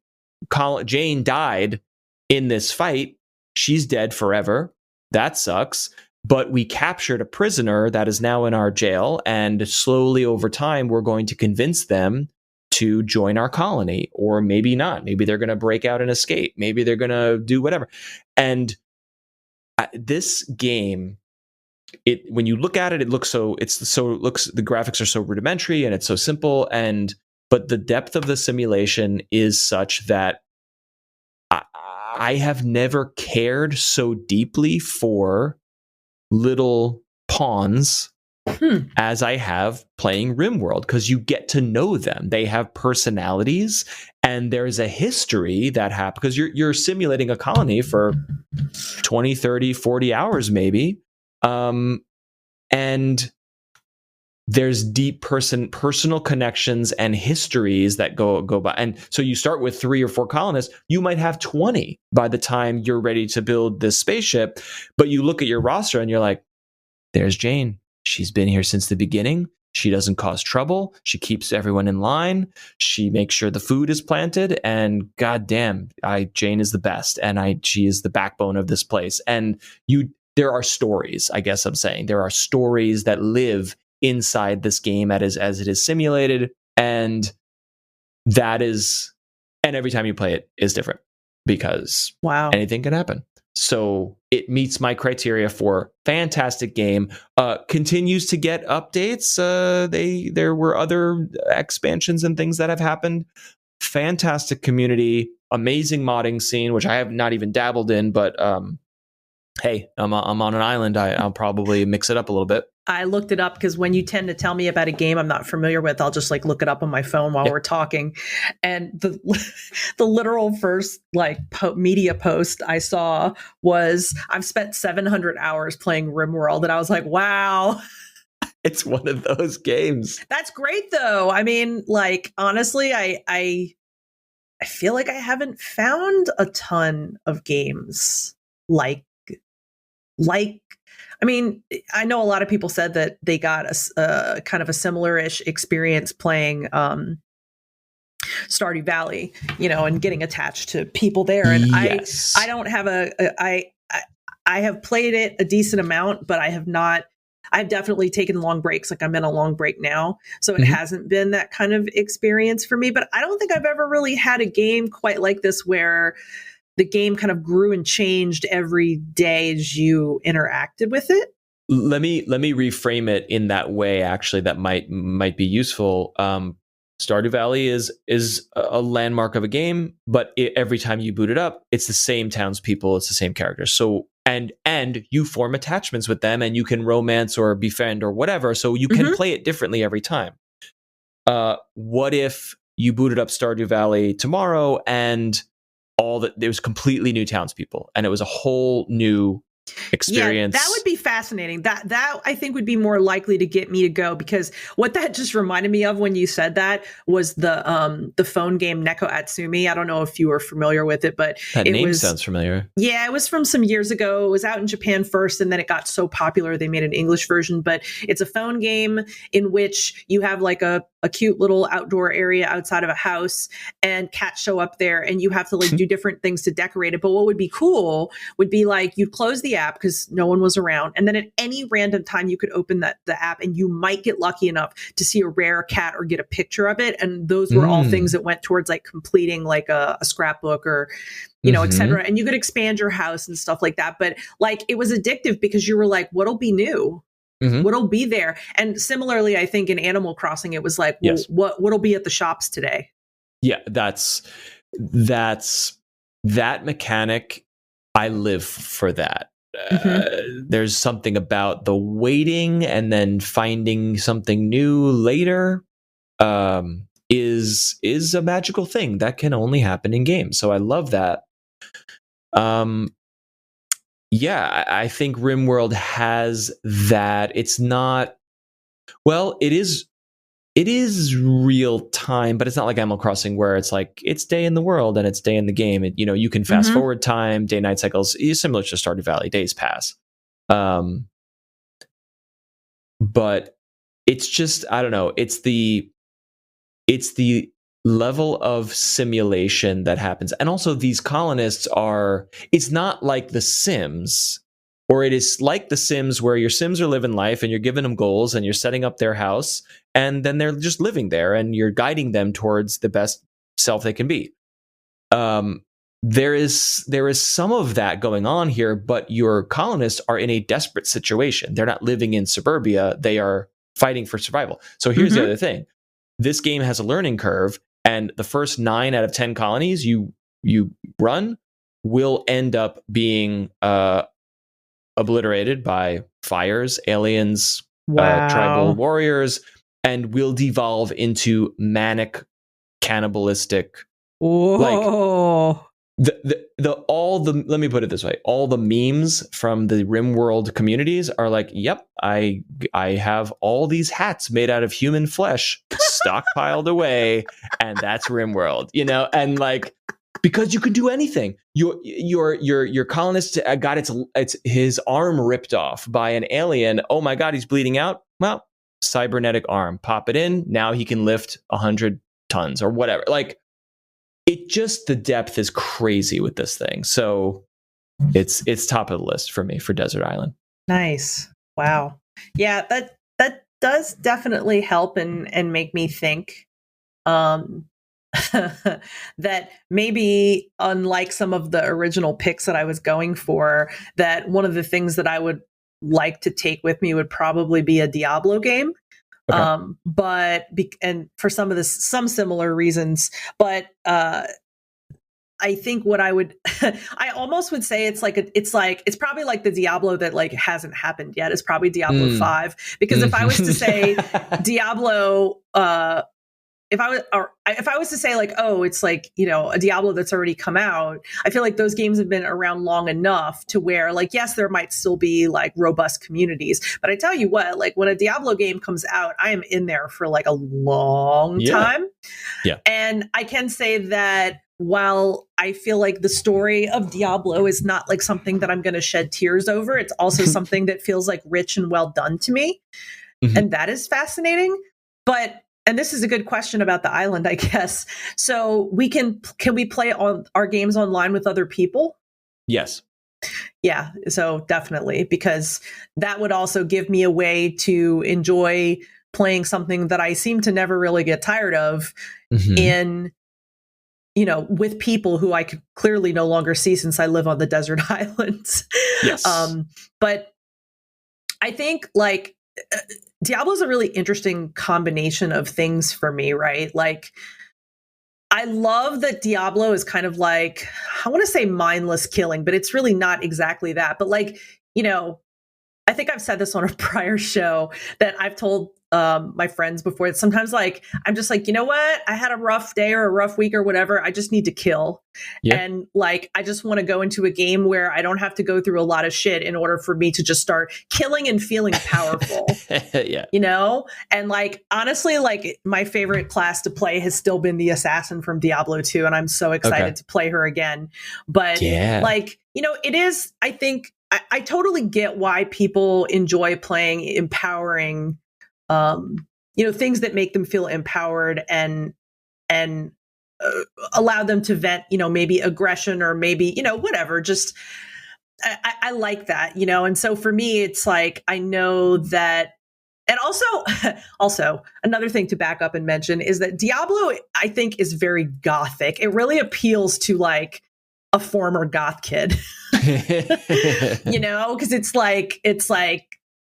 Jane died in this fight. She's dead forever. That sucks. But we captured a prisoner that is now in our jail, and slowly over time, we're going to convince them to join our colony, or maybe not. Maybe they're going to break out and escape. Maybe they're going to do whatever. And this game, when you look at it, the graphics are so rudimentary and it's so simple. But the depth of the simulation is such that I have never cared so deeply for little pawns as I have playing RimWorld, because you get to know them. They have personalities and there's a history that happens because you're simulating a colony for 20, 30, 40 hours maybe. And there's deep personal connections and histories that go by. And so you start with 3 or 4 colonists. You might have 20 by the time you're ready to build this spaceship. But you look at your roster and you're like, there's Jane. She's been here since the beginning. She doesn't cause trouble. She keeps everyone in line. She makes sure the food is planted. And goddamn, Jane is the best. And she is the backbone of this place. And there are stories, I guess I'm saying. There are stories that live inside this game as it is simulated, and every time you play it is different because anything can happen. So it meets my criteria for fantastic game. Continues to get updates. There were other expansions and things that have happened. Fantastic community, amazing modding scene, which I have not even dabbled in, but hey, I'm on an island. I'll probably mix it up a little bit. I looked it up because when you tend to tell me about a game I'm not familiar with, I'll just like look it up on my phone while we're talking. And the literal first media post I saw was, I've spent 700 hours playing RimWorld, and I was like, wow. It's one of those games. That's great though. I mean, like, honestly, I feel like I haven't found a ton of games like I mean, I know a lot of people said that they got a kind of a similar-ish experience playing Stardew Valley, and getting attached to people there. And yes. I don't have I have played it a decent amount, but I have not. I've definitely taken long breaks. Like, I'm in a long break now, so it hasn't been that kind of experience for me. But I don't think I've ever really had a game quite like this where the game kind of grew and changed every day as you interacted with it. Let me reframe it in that way. Actually, that might be useful. Stardew Valley is a landmark of a game, but every time you boot it up, it's the same townspeople, it's the same characters. So and you form attachments with them, and you can romance or befriend or whatever. So you can play it differently every time. What if you booted up Stardew Valley tomorrow and there was completely new townspeople, and it was a whole new experience. Yeah, that would be fascinating. That I think would be more likely to get me to go, because what that just reminded me of when you said that was the phone game Neko Atsumi. I don't know if you were familiar with it, but that it name was, sounds familiar. yeah, it was from some years ago. It was out in Japan first, and then it got so popular they made an English version. But it's a phone game in which you have like a cute little outdoor area outside of a house, and cats show up there, and you have to like do different things to decorate it. But what would be cool would be like you close the app because no one was around, and then at any random time you could open the app, and you might get lucky enough to see a rare cat or get a picture of it. And those were all things that went towards like completing like a scrapbook or et cetera. And you could expand your house and stuff like that. But like it was addictive because you were like, what'll be new? What'll be there? And similarly, I think in Animal Crossing, it was like, well, what'll be at the shops today? Yeah, that's that mechanic. I live for that. There's something about the waiting and then finding something new later is a magical thing that can only happen in games. So I love that. Yeah, I think RimWorld has that. It's not, well, it is real time, but it's not like Animal Crossing where it's like it's day in the world and it's day in the game. You can fast forward time, day night cycles, similar to Stardew Valley, days pass. But it's just, I don't know, it's the level of simulation that happens. And also these colonists it's not like The Sims, or it is like The Sims where your Sims are living life and you're giving them goals and you're setting up their house and then they're just living there and you're guiding them towards the best self they can be. There is some of that going on here, but your colonists are in a desperate situation. They're not living in suburbia. They are fighting for survival. So here's the other thing. This game has a learning curve, and the first 9 out of 10 colonies you run will end up being obliterated by fires, aliens, tribal warriors, and will devolve into manic, cannibalistic. Whoa. Let me put it this way, all the memes from the RimWorld communities are like, yep, I have all these hats made out of human flesh stockpiled away, and that's RimWorld, and like, because you can do anything. Your colonist got his arm ripped off by an alien. Oh my god, he's bleeding out. Well, cybernetic arm, pop it in, now he can lift 100 tons or whatever. Like, the depth is crazy with this thing. So it's top of the list for me for Desert Island. Nice. Wow. Yeah, that does definitely help and make me think that maybe, unlike some of the original picks that I was going for, that one of the things that I would like to take with me would probably be a Diablo game. Okay. And for some similar reasons, but I think what I would, I almost would say it's probably like the Diablo that like hasn't happened yet. It's probably Diablo 5, because if I was to say Diablo, if I was to say like, oh, it's like, a Diablo that's already come out, I feel like those games have been around long enough to where, like, yes, there might still be like robust communities, but I tell you what, like when a Diablo game comes out, I am in there for like a long time. Yeah. And I can say that while I feel like the story of Diablo is not like something that I'm going to shed tears over, it's also something that feels like rich and well done to me. And that is fascinating. And this is a good question about the island, I guess. So can we play on our games online with other people? Yes. Yeah. So definitely, because that would also give me a way to enjoy playing something that I seem to never really get tired of with people who I could clearly no longer see since I live on the desert islands. Yes. But I think like Diablo is a really interesting combination of things for me, right? Like, I love that Diablo is kind of like, I want to say mindless killing, but it's really not exactly that. But like, I think I've said this on a prior show that I've told my friends before. Sometimes like I'm just like, you know what? I had a rough day or a rough week or whatever. I just need to kill. Yeah. And like I just want to go into a game where I don't have to go through a lot of shit in order for me to just start killing and feeling powerful. Yeah. You know? And like honestly, like my favorite class to play has still been the assassin from Diablo 2, and I'm so excited to play her again. But like, you know, it is, I think I totally get why people enjoy playing empowering you know, things that make them feel empowered and allow them to vent, you know, maybe aggression or maybe, you know, whatever. Just I like that, you know. And so for me, it's like I know that. And also another thing to back up and mention is that Diablo, I think, is very gothic. It really appeals to like a former goth kid, you know, because it's like,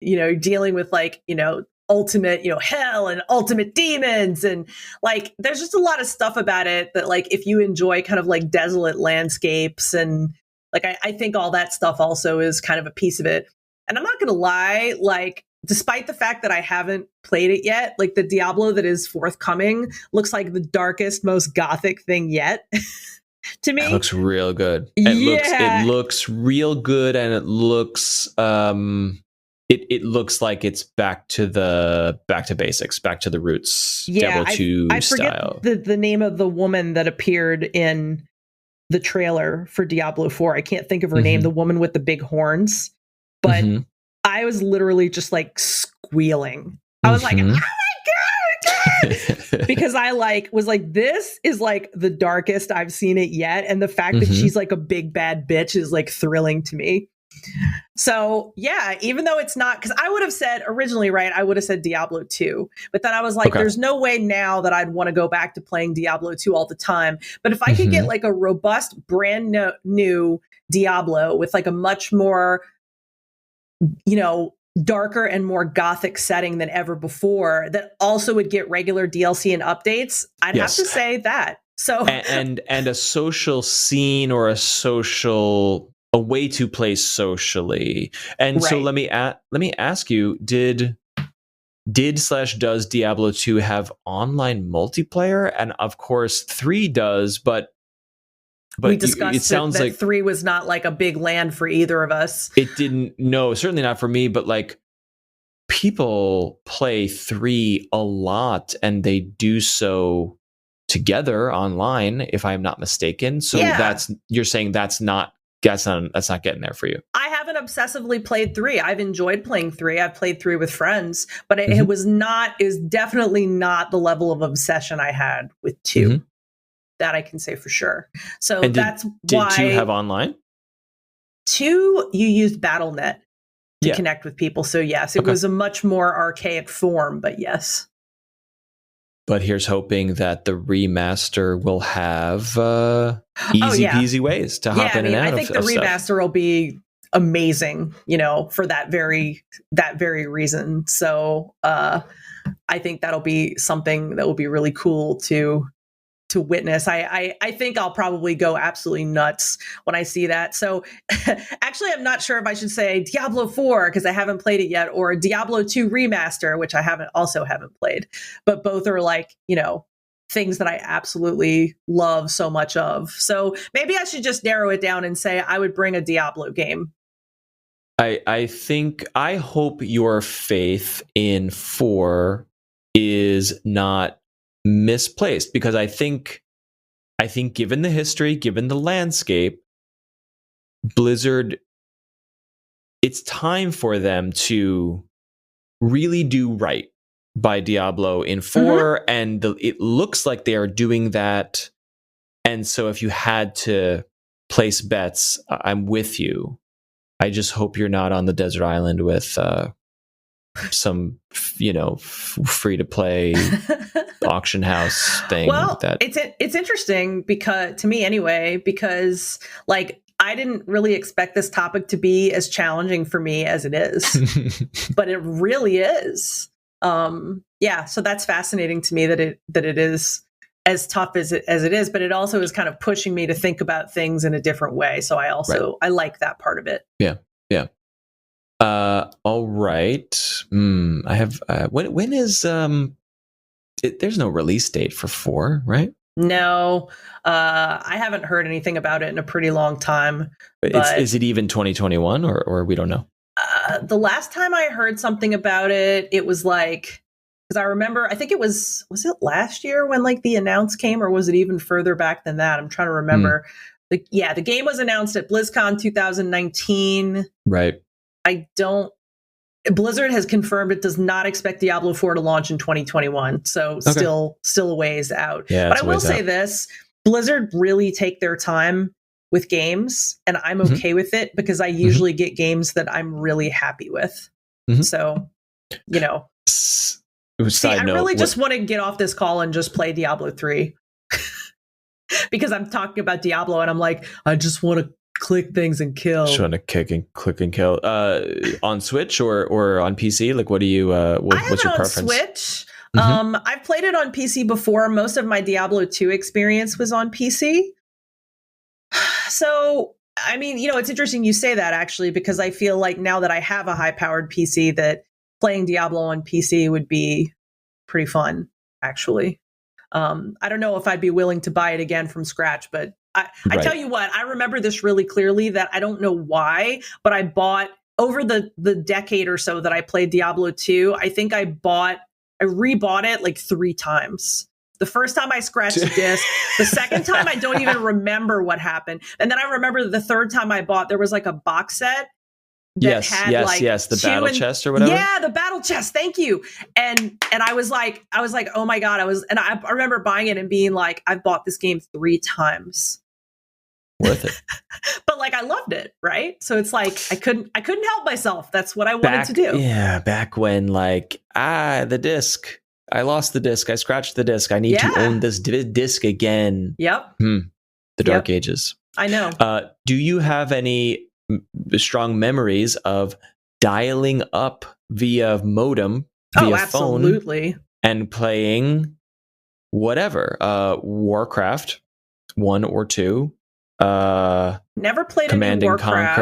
you know, dealing with like, you know, ultimate, you know, hell and ultimate demons. And like, there's just a lot of stuff about it that like, if you enjoy kind of like desolate landscapes and like, I think all that stuff also is kind of a piece of it. And I'm not going to lie, like, despite the fact that I haven't played it yet, like the Diablo that is forthcoming looks like the darkest, most gothic thing yet. To me, it looks real good. It looks real good, and it looks it looks like it's back to basics, back to the roots. Yeah, Diablo 2 I style. forget the name of the woman that appeared in the trailer for Diablo 4. I can't think of her name, the woman with the big horns. But I was literally just like squealing. I was like, oh my God. Because I like was like, this is like the darkest I've seen it yet. And the fact that she's like a big bad bitch is like thrilling to me. So yeah, even though it's not, because I would have said originally, right, I would have said Diablo 2. But then I was like, there's no way now that I'd want to go back to playing Diablo 2 all the time. But if I could get like a robust, brand new Diablo with like a much more, you know, darker and more gothic setting than ever before, that also would get regular DLC and updates, I'd have to say that. So and a social scene or a way to play socially. And so let me ask you, does Diablo 2 have online multiplayer? And of course 3 does, but we discussed it sounds that like 3 was not like a big land for either of us. It didn't. No, certainly not for me. But like, people play 3 a lot, and they do so together online, if I'm not mistaken. So you're saying that's not getting there for you. I haven't obsessively played 3. I've enjoyed playing 3. I've played 3 with friends, but it is definitely not the level of obsession I had with 2. That I can say for sure. So that's why. Did 2 have online? 2, you used BattleNet to connect with people. So yes, it was a much more archaic form, but yes. But here's hoping that the remaster will have easy peasy ways to hop in and out. I think the remaster will be amazing, you know, for that very reason. So I think that'll be something that will be really cool to witness. I think I'll probably go absolutely nuts when I see that. So actually, I'm not sure if I should say Diablo 4 because I haven't played it yet, or Diablo 2 remaster, which I haven't played, but both are like, you know, things that I absolutely love so much of. So maybe I should just narrow it down and say I would bring a Diablo game. I hope your faith in 4 is not misplaced, because I think given the history, given the landscape, Blizzard, it's time for them to really do right by Diablo in 4, and it looks like they are doing that. And so if you had to place bets, I'm with you. I just hope you're not on the desert island with some, you know, free to play auction house thing. Well, it's interesting because, to me anyway, because like I didn't really expect this topic to be as challenging for me as it is, but it really is. So that's fascinating to me that it is as tough as it is, but it also is kind of pushing me to think about things in a different way. So I like that part of it. Yeah. All right. I have. When is there's no release date for 4, right? No, I haven't heard anything about it in a pretty long time. Is it even 2021 or we don't know? The last time I heard something about it, it was like, because I remember, I think it was it last year when like the announce came, or was it even further back than that? I'm trying to remember. The game was announced at BlizzCon 2019. Right. Blizzard has confirmed it does not expect Diablo 4 to launch in 2021. So Okay. still a ways out. Yeah, but I will say this, Blizzard really take their time with games, and I'm okay with it because I usually get games that I'm really happy with. So, you know. See, I really just want to get off this call and just play Diablo 3. Because I'm talking about Diablo and I'm like, I just want to click things and kill. Just want to click and kill. On Switch or on PC? Like, what do you? What's your preference? I have it on Switch. I've played it on PC before. Most of my Diablo 2 experience was on PC. So, I mean, it's interesting you say that, actually, because I feel like now that I have a high-powered PC, that playing Diablo on PC would be pretty fun, actually. I don't know if I'd be willing to buy it again from scratch, but I tell you what, I remember this really clearly, that I don't know why, but I bought over the decade or so that I played Diablo 2. I think I rebought it like 3 times. The first time I scratched the disc, the second time I don't even remember what happened. And then I remember the third time I bought, there was like a box set. Yes, the battle chest or whatever. Yeah, the battle chest. Thank you. And I was like, oh my God. I remember buying it and being like, I've bought this game 3 times. Worth it. But like, I loved it, right? So it's like I couldn't help myself. That's what I wanted to do. Yeah, back when like the disc. I lost the disc. I scratched the disc. I need to own this disc again. Yep. The Dark Ages. I know. Do you have any strong memories of dialing up via modem, via absolutely. phone, and playing whatever, Warcraft 1 or 2? Never played Command any and Warcraft.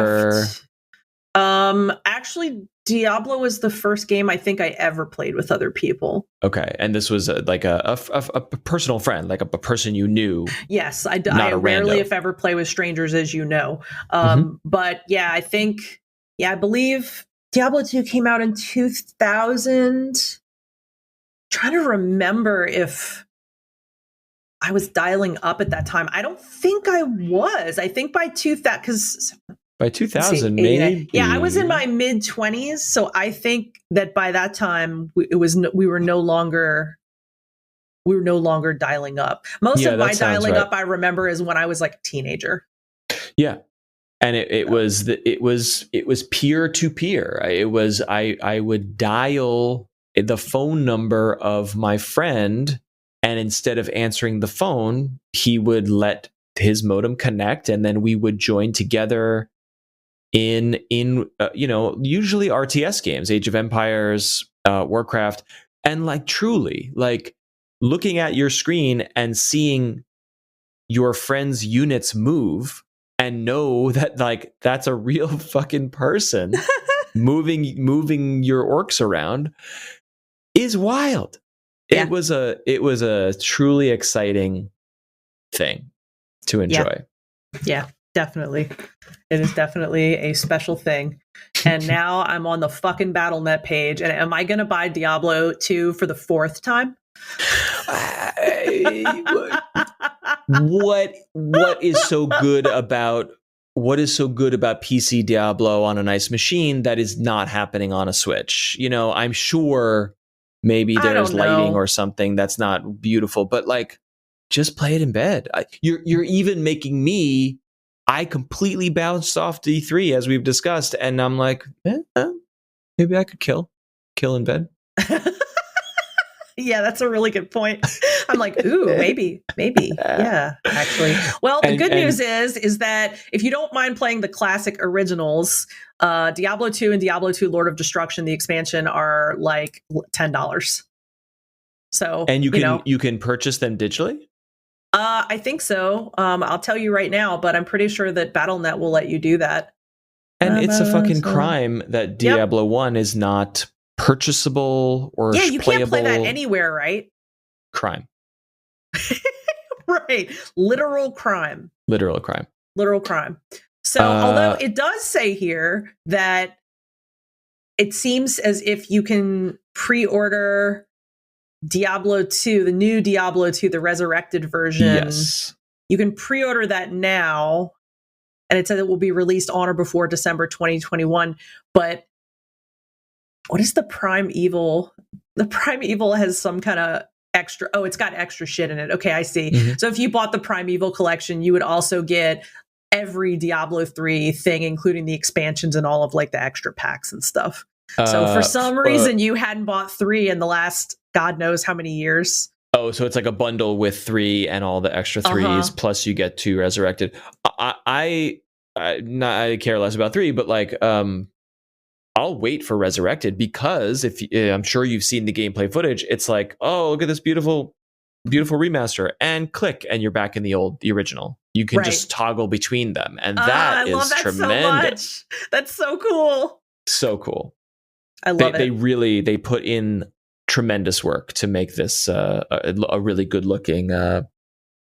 Conquer. Actually, Diablo was the first game I think I ever played with other people. Okay, and this was like a personal friend, like a person you knew. Yes, I rarely, if ever, play with strangers, as you know. But yeah, I believe Diablo 2 came out in 2000. Trying to remember if I was dialing up at that time. I don't think I was. I think by 2000, because by 2000, maybe. Yeah, I was in my mid-20s, so I think that by that time we were no longer dialing up. Most of my dialing up I remember is when I was like a teenager. Yeah, and it was peer to peer. It was I would dial the phone number of my friend, and instead of answering the phone, he would let his modem connect, and then we would join together in usually RTS games, Age of Empires, Warcraft, and like truly like looking at your screen and seeing your friends' units move and know that like that's a real fucking person moving your orcs around is wild. Yeah. It was a truly exciting thing to enjoy. Yeah, definitely. It is definitely a special thing. And now I'm on the fucking BattleNet page. And am I going to buy Diablo 2 for the 4th time? What is so good about PC Diablo on a nice machine that is not happening on a Switch? I'm sure maybe there's lighting or something that's not beautiful, but like just play it in bed. You're even making me. I completely bounced off D3 as we've discussed, and I'm like, maybe I could kill in bed. Yeah, that's a really good point. I'm like, ooh, maybe, yeah, actually. Well, the good news is that if you don't mind playing the classic originals, Diablo 2 and Diablo 2 Lord of Destruction, the expansion, are like $10. So, and you can purchase them digitally. I think so. I'll tell you right now, but I'm pretty sure that BattleNet will let you do that. And it's a fucking crime that Diablo 1 is not purchasable or yeah, you playable. Can't play that anywhere, right? Crime. Right. Literal crime. Literal crime. Literal crime. So, although it does say here that it seems as if you can pre-order Diablo 2, the new Diablo 2, the resurrected version. Yes. You can pre-order that now. And it said it will be released on or before December 2021. But what is the Primeval? The Primeval has some kind of extra. Oh, it's got extra shit in it. Okay, I see. Mm-hmm. So if you bought the Primeval collection, you would also get every Diablo 3 thing, including the expansions and all of like the extra packs and stuff. So for some reason, you hadn't bought 3 in the last God knows how many years. Oh, so it's like a bundle with 3 and all the extra 3s, plus you get 2 resurrected. I care less about 3, but like I'll wait for resurrected, because if I'm sure you've seen the gameplay footage, it's like, oh, look at this beautiful remaster, and click, and you're back in the original. You can just toggle between them, and that is tremendous. So much. That's so cool. So cool. I love it. They put in tremendous work to make this a really good looking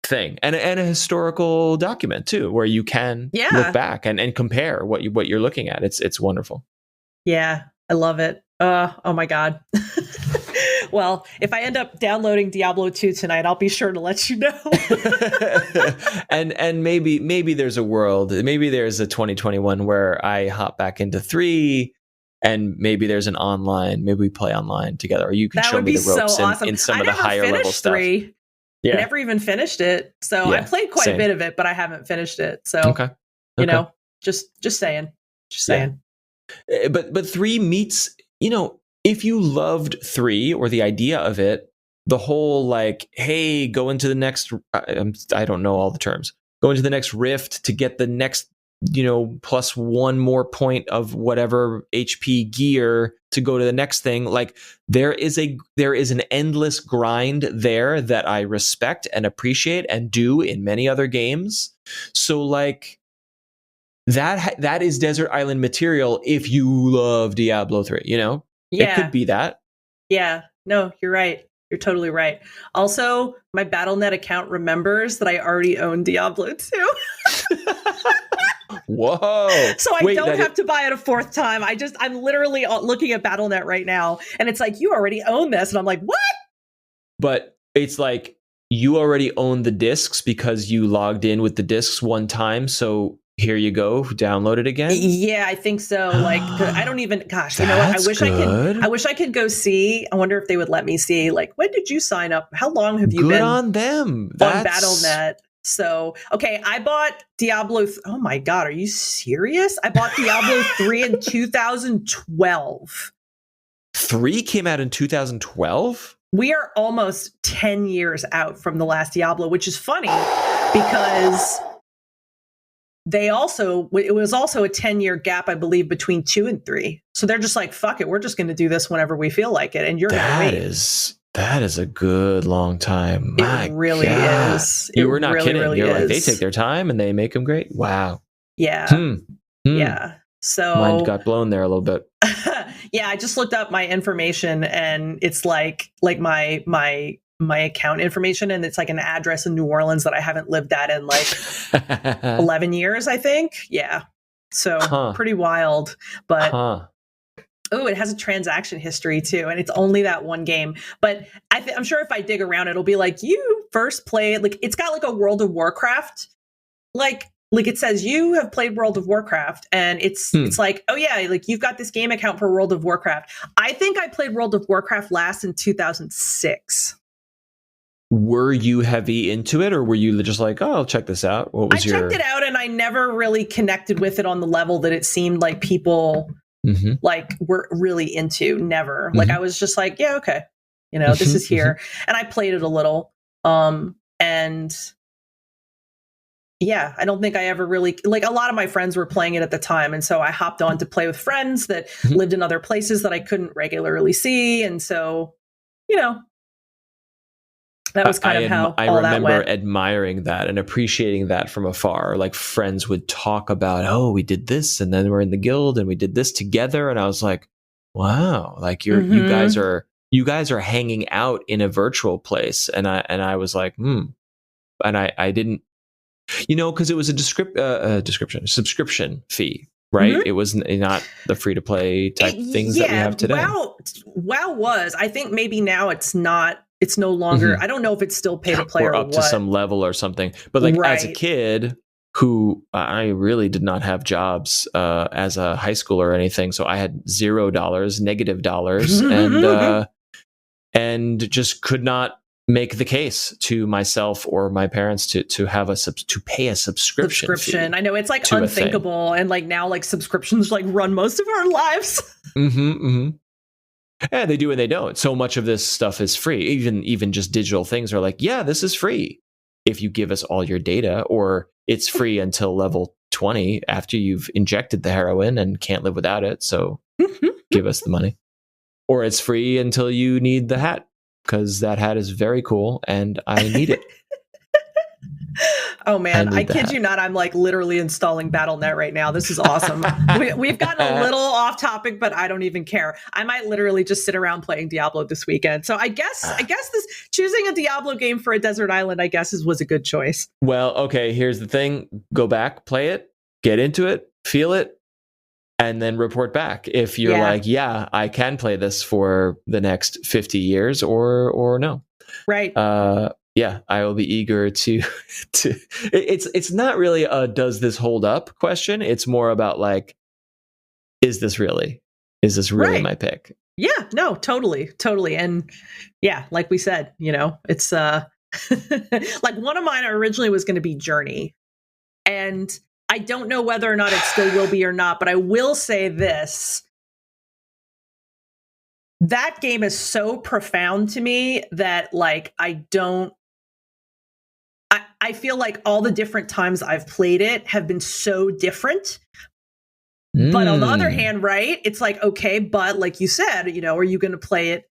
thing, and a historical document too, where you can look back and compare what you're looking at. It's wonderful. Yeah, I love it. Oh my God. Well, if I end up downloading Diablo 2 tonight, I'll be sure to let you know. and maybe there's a world, maybe there's a 2021 where I hop back into 3. And maybe there's an online, maybe we play online together, or you can show me the ropes in some of the higher level stuff. 3. Yeah. I never even finished it. So I played quite a bit of it, but I haven't finished it. So, you know, just saying. Just saying. Yeah. But 3 meets, if you loved 3 or the idea of it, the whole like, hey, go into the next, I don't know all the terms, go into the next rift to get the next, plus 1 more point of whatever HP gear to go to the next thing. Like there is an endless grind there that I respect and appreciate and do in many other games. So like that is desert island material if you love Diablo 3, Yeah. It could be that. Yeah. No, you're right. You're totally right. Also, my Battle.net account remembers that I already own Diablo 2. Whoa. So I don't have to buy it a 4th time. I'm literally looking at Battle.net right now, and it's like, you already own this. And I'm like, what? But it's like, you already own the discs because you logged in with the discs one time. So here you go, download it again. Yeah, I think so. Like, I don't even, gosh, you know what? I wish I could go see. I wonder if they would let me see, like, when did you sign up? How long have you been on them on Battle.net? So, okay, I bought Diablo. Oh my God, are you serious? I bought Diablo 3 in 2012. 3 came out in 2012? We are almost 10 years out from the last Diablo, which is funny because it was also a 10-year gap, I believe, between 2 and 3. So they're just like, fuck it, we're just going to do this whenever we feel like it. And you're going to wait. That is a good long time. It really is. You were not kidding. Really You're like, they take their time and they make them great. Wow. Yeah. Yeah. So mind got blown there a little bit. Yeah, I just looked up my information, and it's like my account information, and it's like an address in New Orleans that I haven't lived at in like 11 years, I think. Yeah. So pretty wild. But oh, it has a transaction history too, and it's only that one game. But I'm sure if I dig around, it'll be like, you first played, like, it's got like a World of Warcraft, like it says you have played World of Warcraft, and it's like, oh yeah, like you've got this game account for World of Warcraft. I think I played World of Warcraft last in 2006. Were you heavy into it, or were you just like, oh, I'll check this out? I checked it out, and I never really connected with it on the level that it seemed like people like were really into. Never. Like I was just like, yeah, okay, this is here. And I played it a little. And yeah, I don't think I ever really, like, a lot of my friends were playing it at the time. And so I hopped on to play with friends that lived in other places that I couldn't regularly see. And so, That was kind of how I all that remember went. admiring that and appreciating that from afar. Like friends would talk about, oh, we did this, and then we're in the guild, and we did this together, and I was like, wow, like you guys are hanging out in a virtual place, and I was like, and I didn't, because it was a subscription fee. Right, it was not the free to play type things that we have today. WoW was. I think maybe now it's not. It's no longer. I don't know if it's still pay to play or up what. to some level or something. But like as a kid, who I really did not have jobs as a high schooler or anything, so I had $0, $, and just could not make the case to myself or my parents to have to pay a subscription fee. I know it's like unthinkable, and like now like subscriptions like run most of our lives. Yeah, they do and they don't. So much of this stuff is free. Even just digital things are like, yeah, this is free if you give us all your data, or it's free until level 20 after you've injected the heroin and can't live without it. So give us the money. Or it's free until you need the hat, because that hat is very cool and I need it. Oh man, I kid you not, I'm like literally installing Battle.net right now. This is awesome. We've gotten a little off topic, but I don't even care. I might literally just sit around playing Diablo this weekend. So I guess this choosing a Diablo game for a desert island, I guess was a good choice. Well, okay, here's the thing. Go back, play it, get into it, feel it, and then report back if you're like, yeah, I can play this for the next 50 years or no. Right. Yeah, I will be eager to it's not really a does this hold up question. It's more about like, is this really my pick? Yeah, no, totally. And yeah, like we said, it's like one of mine originally was going to be Journey. And I don't know whether or not it still will be or not, but I will say this. That game is so profound to me that like I feel like all the different times I've played it have been so different. But on the other hand, right, it's like, okay, but like you said, are you going to play it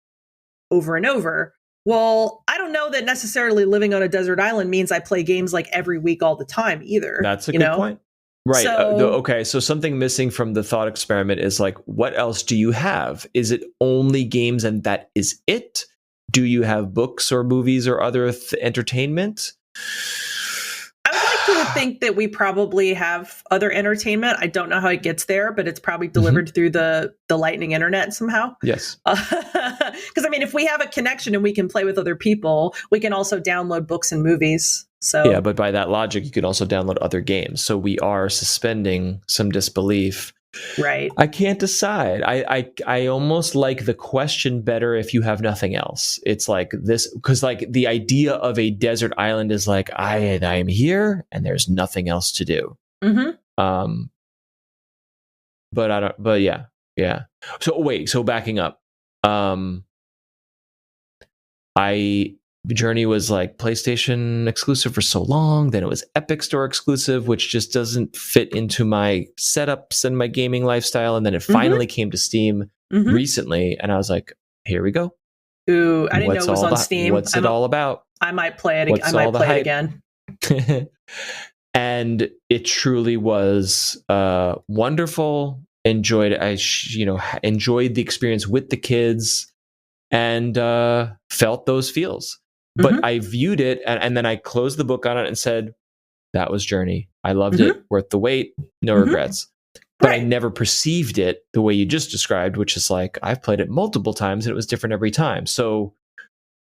over and over? Well, I don't know that necessarily living on a desert island means I play games like every week all the time either. That's a good point. Right. Okay. So something missing from the thought experiment is like, what else do you have? Is it only games and that is it? Do you have books or movies or other entertainment? I would like to think that we probably have other entertainment. I don't know how it gets there, but it's probably delivered through the lightning internet somehow. Yes. Because I mean, if we have a connection and we can play with other people, we can also download books and movies. So yeah, but by that logic, you could also download other games. So we are suspending some disbelief. Right. I can't decide. I almost like the question better if you have nothing else. It's like this, because like the idea of a desert island is like, I am here and there's nothing else to do. But yeah. So backing up, Journey was like PlayStation exclusive for so long, then it was Epic Store exclusive, which just doesn't fit into my setups and my gaming lifestyle. And then it finally came to Steam recently, and I was like, here we go. Ooh, I didn't know it was on Steam. What's it all about? I might play it. I might play it again. And it truly was wonderful. Enjoyed the experience with the kids and felt those feels. But I viewed it and then I closed the book on it and said, that was Journey. I loved it. Worth the wait. No regrets. But I never perceived it the way you just described, which is like, I've played it multiple times and it was different every time. So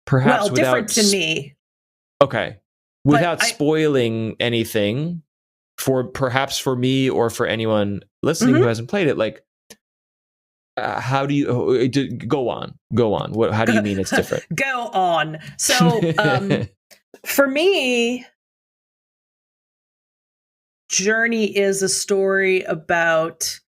perhaps different to me. Okay. Without spoiling anything perhaps for me or for anyone listening who hasn't played it, like, how do you go on? How do you mean it's different? Go on. So for me, Journey is a story about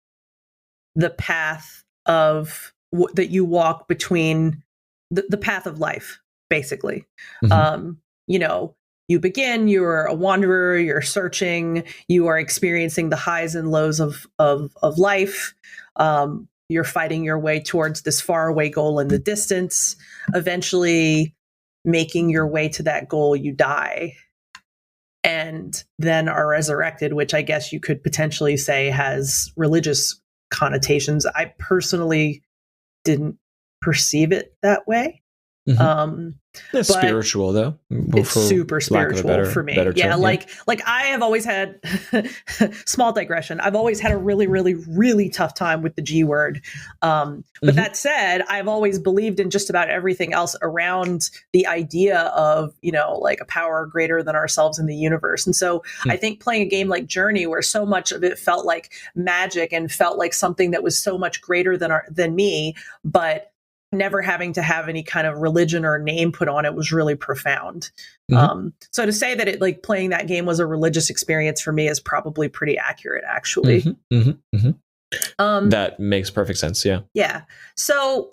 the path of that you walk between the path of life, basically. You begin, you're a wanderer, you're searching, you are experiencing the highs and lows of life. You're fighting your way towards this faraway goal in the distance. Eventually, making your way to that goal, you die and then are resurrected, which I guess you could potentially say has religious connotations. I personally didn't perceive it that way. It's spiritual though. It's super spiritual for me. Yeah, term, like I have always had small digression. I've always had a really, really, really tough time with the G word. But that said, I've always believed in just about everything else around the idea of, like a power greater than ourselves in the universe. And so I think playing a game like Journey, where so much of it felt like magic and felt like something that was so much greater than me, but never having to have any kind of religion or name put on it was really profound. So to say that it, like, playing that game was a religious experience for me is probably pretty accurate, actually. That makes perfect sense. Yeah. Yeah. So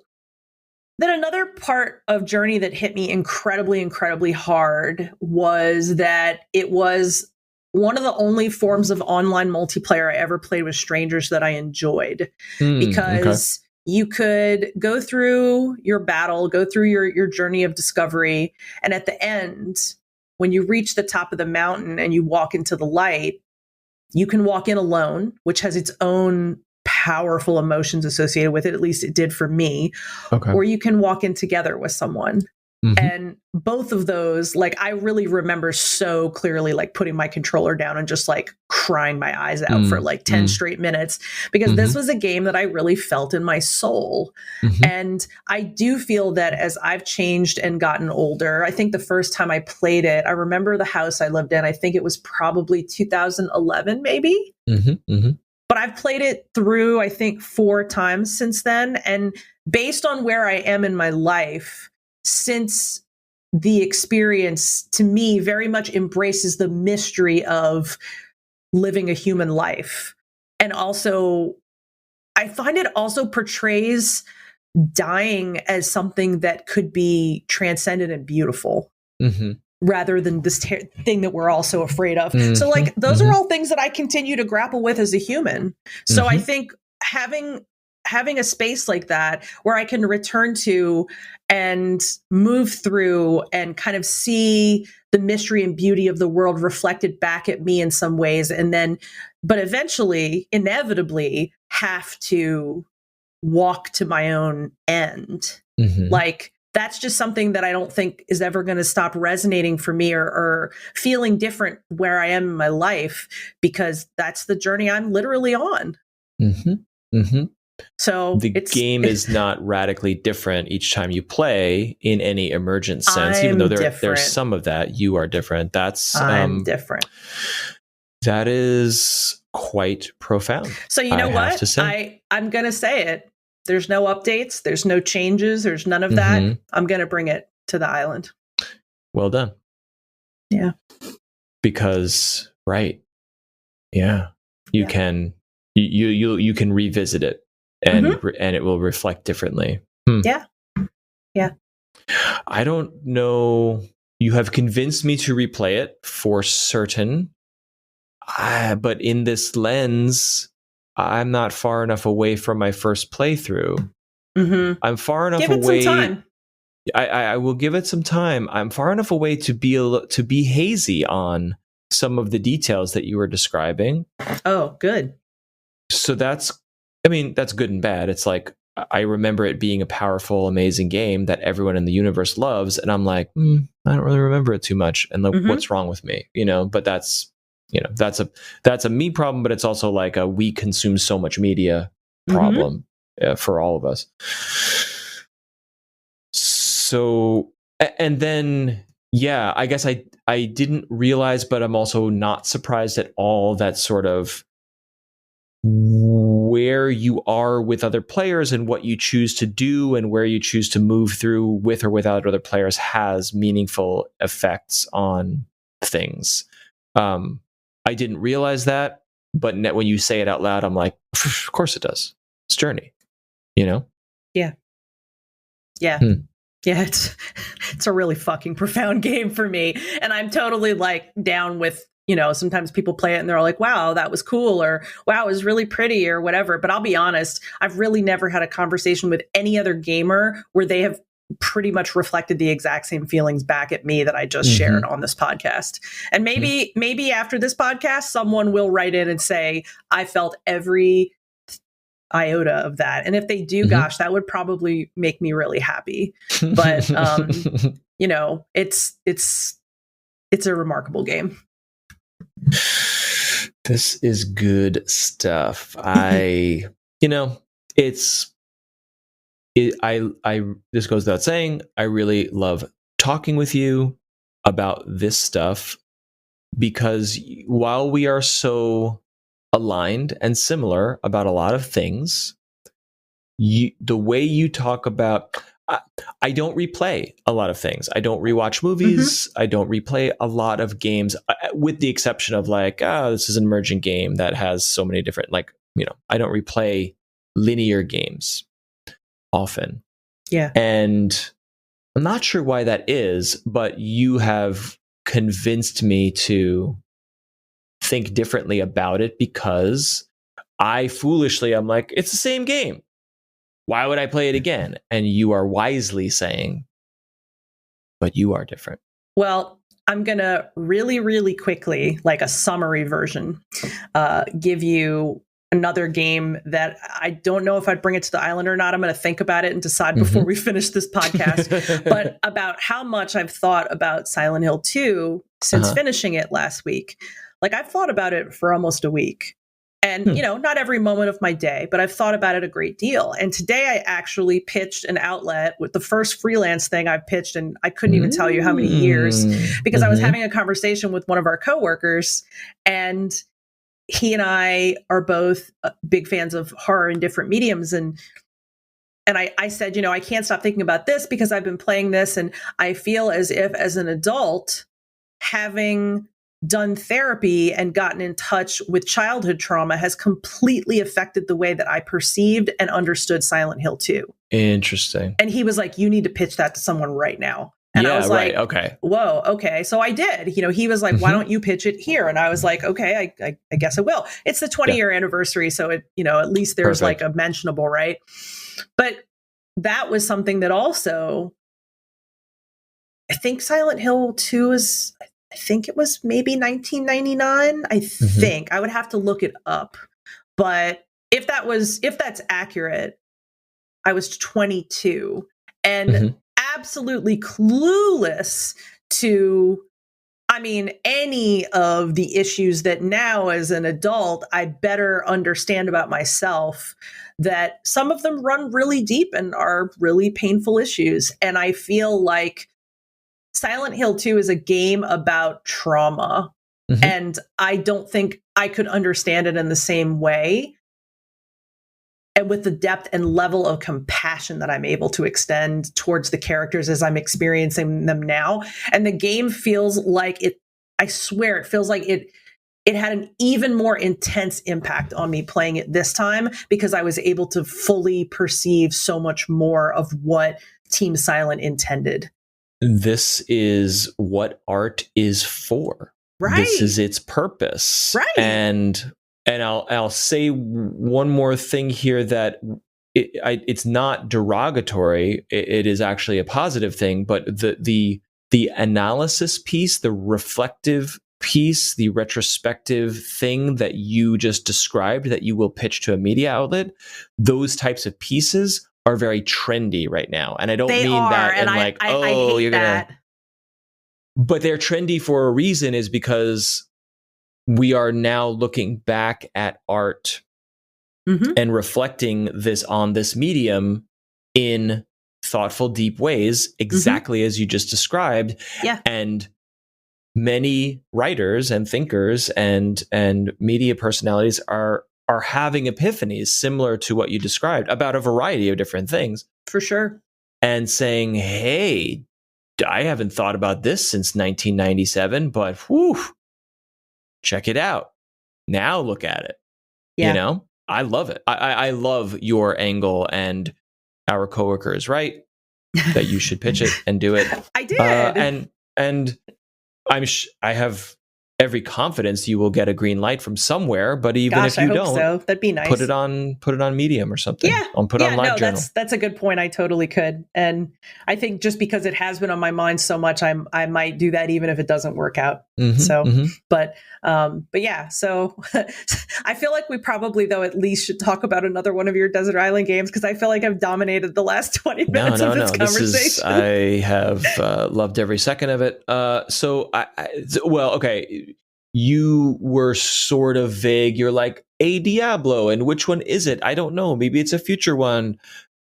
then another part of Journey that hit me incredibly, incredibly hard was that it was one of the only forms of online multiplayer I ever played with strangers that I enjoyed, because you could go through your battle, go through your journey of discovery. And at the end, when you reach the top of the mountain and you walk into the light, you can walk in alone, which has its own powerful emotions associated with it. At least it did for me. Or you can walk in together with someone. And both of those, like, I really remember so clearly, like, putting my controller down and just like crying my eyes out for like 10 straight minutes, because this was a game that I really felt in my soul. And I do feel that as I've changed and gotten older, I think the first time I played it, I remember the house I lived in, I think it was probably 2011, maybe. But I've played it through, I think, 4 times since then. And based on where I am in my life, since the experience, to me, very much embraces the mystery of living a human life. And also, I find it also portrays dying as something that could be transcendent and beautiful, rather than this thing that we're all so afraid of. So, like, those are all things that I continue to grapple with as a human. So I think having a space like that where I can return to and move through and kind of see the mystery and beauty of the world reflected back at me in some ways, and then, but eventually, inevitably, have to walk to my own end. Like, that's just something that I don't think is ever going to stop resonating for me or feeling different where I am in my life, because that's the journey I'm literally on. So the game is not radically different each time you play in any emergent sense, even though there's some of that. You are different. I'm different. That is quite profound. So you know what? I'm going to say it. There's no updates. There's no changes. There's none of that. I'm going to bring it to the island. Well done. Yeah. Because, right. Yeah. You can revisit it. And it will reflect differently. Yeah. I don't know. You have convinced me to replay it for certain. But in this lens, I'm not far enough away from my first playthrough. I'm far enough away. Give it some time. I will give it some time. I'm far enough away to be hazy on some of the details that you were describing. Oh, good. So that's good and bad. It's like, I remember it being a powerful, amazing game that everyone in the universe loves. And I'm like, I don't really remember it too much. And what's wrong with me? But that's a me problem, but it's also like a we consume so much media problem for all of us. So, and then, yeah, I guess I didn't realize, but I'm also not surprised at all that sort of where you are with other players and what you choose to do and where you choose to move through with or without other players has meaningful effects on things. I didn't realize that, but when you say it out loud, I'm like, of course it does. It's Journey, Yeah. Yeah. Yeah, it's a really fucking profound game for me. And I'm totally like down with, sometimes people play it and they're like, wow, that was cool, or wow, it was really pretty, or whatever. But I'll be honest, I've really never had a conversation with any other gamer where they have pretty much reflected the exact same feelings back at me that I just shared on this podcast. And maybe after this podcast, someone will write in and say, I felt every iota of that. And if they do, gosh, that would probably make me really happy. But, you know, it's a remarkable game. This is good stuff. This goes without saying, I really love talking with you about this stuff, because while we are so aligned and similar about a lot of things, the way you talk about, I don't replay a lot of things. I don't rewatch movies. I don't replay a lot of games, with the exception of like, this is an emerging game that has so many different, like, you know, I don't replay linear games often. Yeah. And I'm not sure why that is, but you have convinced me to think differently about it, because I'm like, it's the same game. Why would I play it again? And you are wisely saying, but you are different. Well, I'm going to really, really quickly, like a summary version, give you another game that I don't know if I'd bring it to the island or not. I'm going to think about it and decide before we finish this podcast, but about how much I've thought about Silent Hill 2 since finishing it last week. Like, I've thought about it for almost a week. And, you know, not every moment of my day, but I've thought about it a great deal. And today I actually pitched an outlet with the first freelance thing I've pitched, and I couldn't even tell you how many years, because I was having a conversation with one of our coworkers, and he and I are both big fans of horror in different mediums. And I said, you know, I can't stop thinking about this because I've been playing this, and I feel as if, as an adult, having done therapy and gotten in touch with childhood trauma has completely affected the way that I perceived and understood Silent Hill 2. Interesting. And he was like, you need to pitch that to someone right now. And I was like, okay. Whoa, okay. So I did. You know, he was like, why don't you pitch it here? And I was like, okay, I guess I will. It's the 20-year anniversary, so it, you know, at least there's like a mentionable, right? But that was something that also, I think Silent Hill 2 is, I think it was maybe 1999. I think I would have to look it up, but if that's accurate, I was 22 and absolutely clueless to, I mean, any of the issues that now as an adult, I better understand about myself, that some of them run really deep and are really painful issues. And I feel like Silent Hill 2 is a game about trauma, and I don't think I could understand it in the same way, and with the depth and level of compassion that I'm able to extend towards the characters as I'm experiencing them now. And the game feels like it, I swear, it feels like it had an even more intense impact on me playing it this time, because I was able to fully perceive so much more of what Team Silent intended. This is what art is for. Right. This is its purpose. Right. And I'll say one more thing here, that it's not derogatory. It is actually a positive thing. But the analysis piece, the reflective piece, the retrospective thing that you just described, that you will pitch to a media outlet, those types of pieces are very trendy right now. And I don't mean that and like, oh, you're gonna, but they're trendy for a reason, is because we are now looking back at art and reflecting this on this medium in thoughtful, deep ways, exactly as you just described. Yeah. And many writers and thinkers and media personalities are having epiphanies similar to what you described about a variety of different things. For sure. And saying, hey, I haven't thought about this since 1997, but whew, check it out. Now look at it. Yeah. You know, I love it. I love your angle, and our coworkers, right? That you should pitch it and do it. I did. And I have every confidence you will get a green light from somewhere. But even if you I hope don't, so. That'd be nice. put it on Medium or something. Yeah, Put on LiveJournal. That's a good point. I totally could, and I think just because it has been on my mind so much, I might do that even if it doesn't work out. But yeah. So I feel like we probably though at least should talk about another one of your Desert Island games, because I feel like I've dominated the last 20 minutes of this conversation. I have loved every second of it. So okay. You were sort of vague. You're like, a Diablo, and which one is it? I don't know. Maybe it's a future one.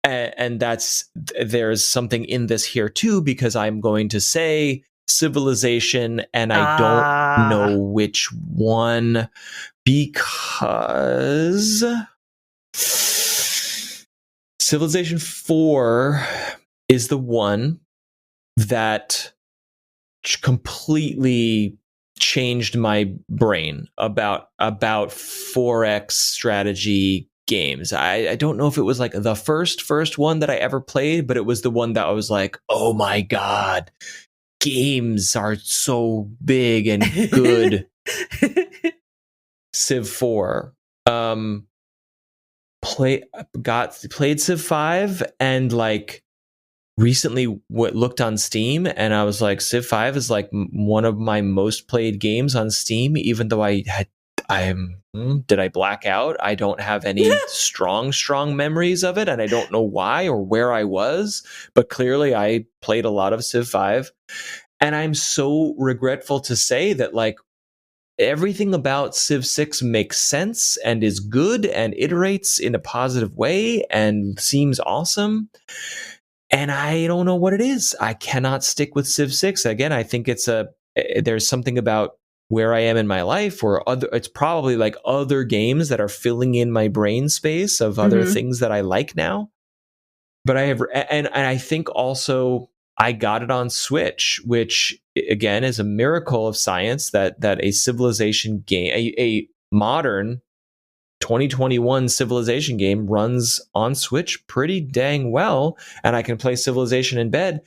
And there's something in this here too, because I'm going to say Civilization, and I don't know which one, because Civilization 4 is the one that completely changed my brain about 4X strategy games. I don't know if it was like the first one that I ever played, but it was the one that I was like, oh my God, games are so big and good. Civ 4. Played Civ 5, and like recently looked on Steam, and I was like, Civ 5 is like one of my most played games on Steam, even though did I black out? I don't have any strong memories of it, and I don't know why or where I was, but clearly I played a lot of Civ 5, and I'm so regretful to say that like everything about Civ 6 makes sense and is good and iterates in a positive way and seems awesome. And I don't know what it is. I cannot stick with Civ 6. Again, I think there's something about where I am in my life, or it's probably like other games that are filling in my brain space of other things that I like now. But I think also I got it on Switch, which again is a miracle of science that a Civilization game, a modern 2021 Civilization game runs on Switch pretty dang well, and I can play Civilization in bed.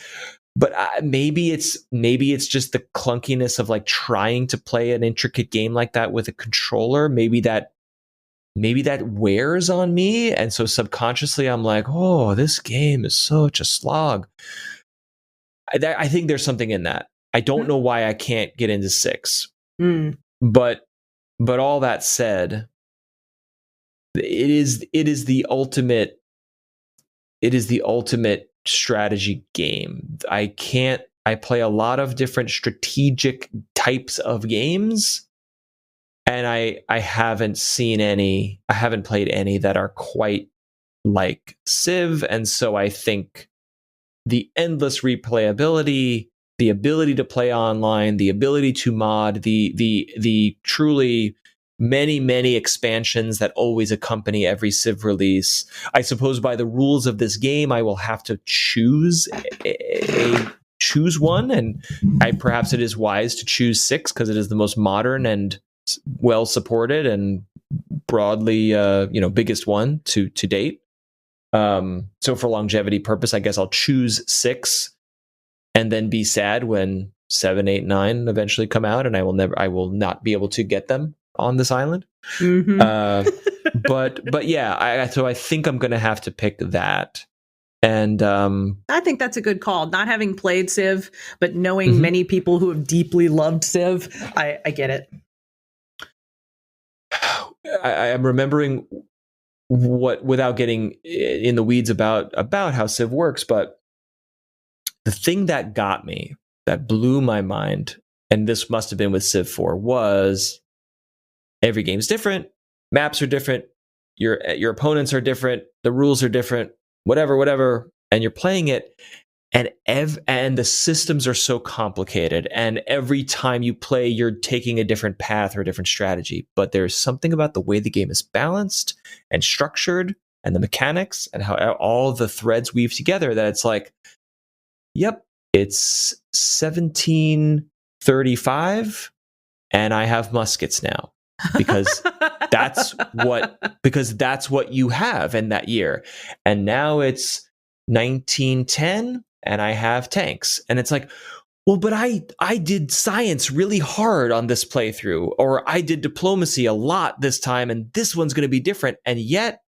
But maybe it's just the clunkiness of like trying to play an intricate game like that with a controller. Maybe that wears on me, and so subconsciously I'm like, oh, this game is such a slog. I think there's something in that. I don't know why I can't get into 6, but all that said, it is the ultimate strategy game. I play a lot of different strategic types of games, and I haven't played any that are quite like Civ. And so I think the endless replayability, the ability to play online, the ability to mod, the truly many expansions that always accompany every Civ release. I suppose by the rules of this game, I will have to choose one, and perhaps it is wise to choose 6 because it is the most modern and well supported and broadly biggest one to date. So for longevity purpose, I guess I'll choose 6 and then be sad when 7, 8, 9 eventually come out, and I will not be able to get them on this island. But yeah, so I think I'm going to have to pick that. And I think that's a good call. Not having played Civ, but knowing many people who have deeply loved Civ, I get it. I'm remembering without getting in the weeds about how Civ works, but the thing that got me, that blew my mind, and this must have been with Civ 4, was every game's different, maps are different, your opponents are different, the rules are different, whatever, and you're playing it, and the systems are so complicated, and every time you play, you're taking a different path or a different strategy. But there's something about the way the game is balanced and structured, and the mechanics, and how all the threads weave together, that it's like, yep, it's 1735, and I have muskets now. because that's what you have in that year. And now it's 1910 and I have tanks. And it's like, well, but I did science really hard on this playthrough, or I did diplomacy a lot this time, and this one's going to be different. And yet,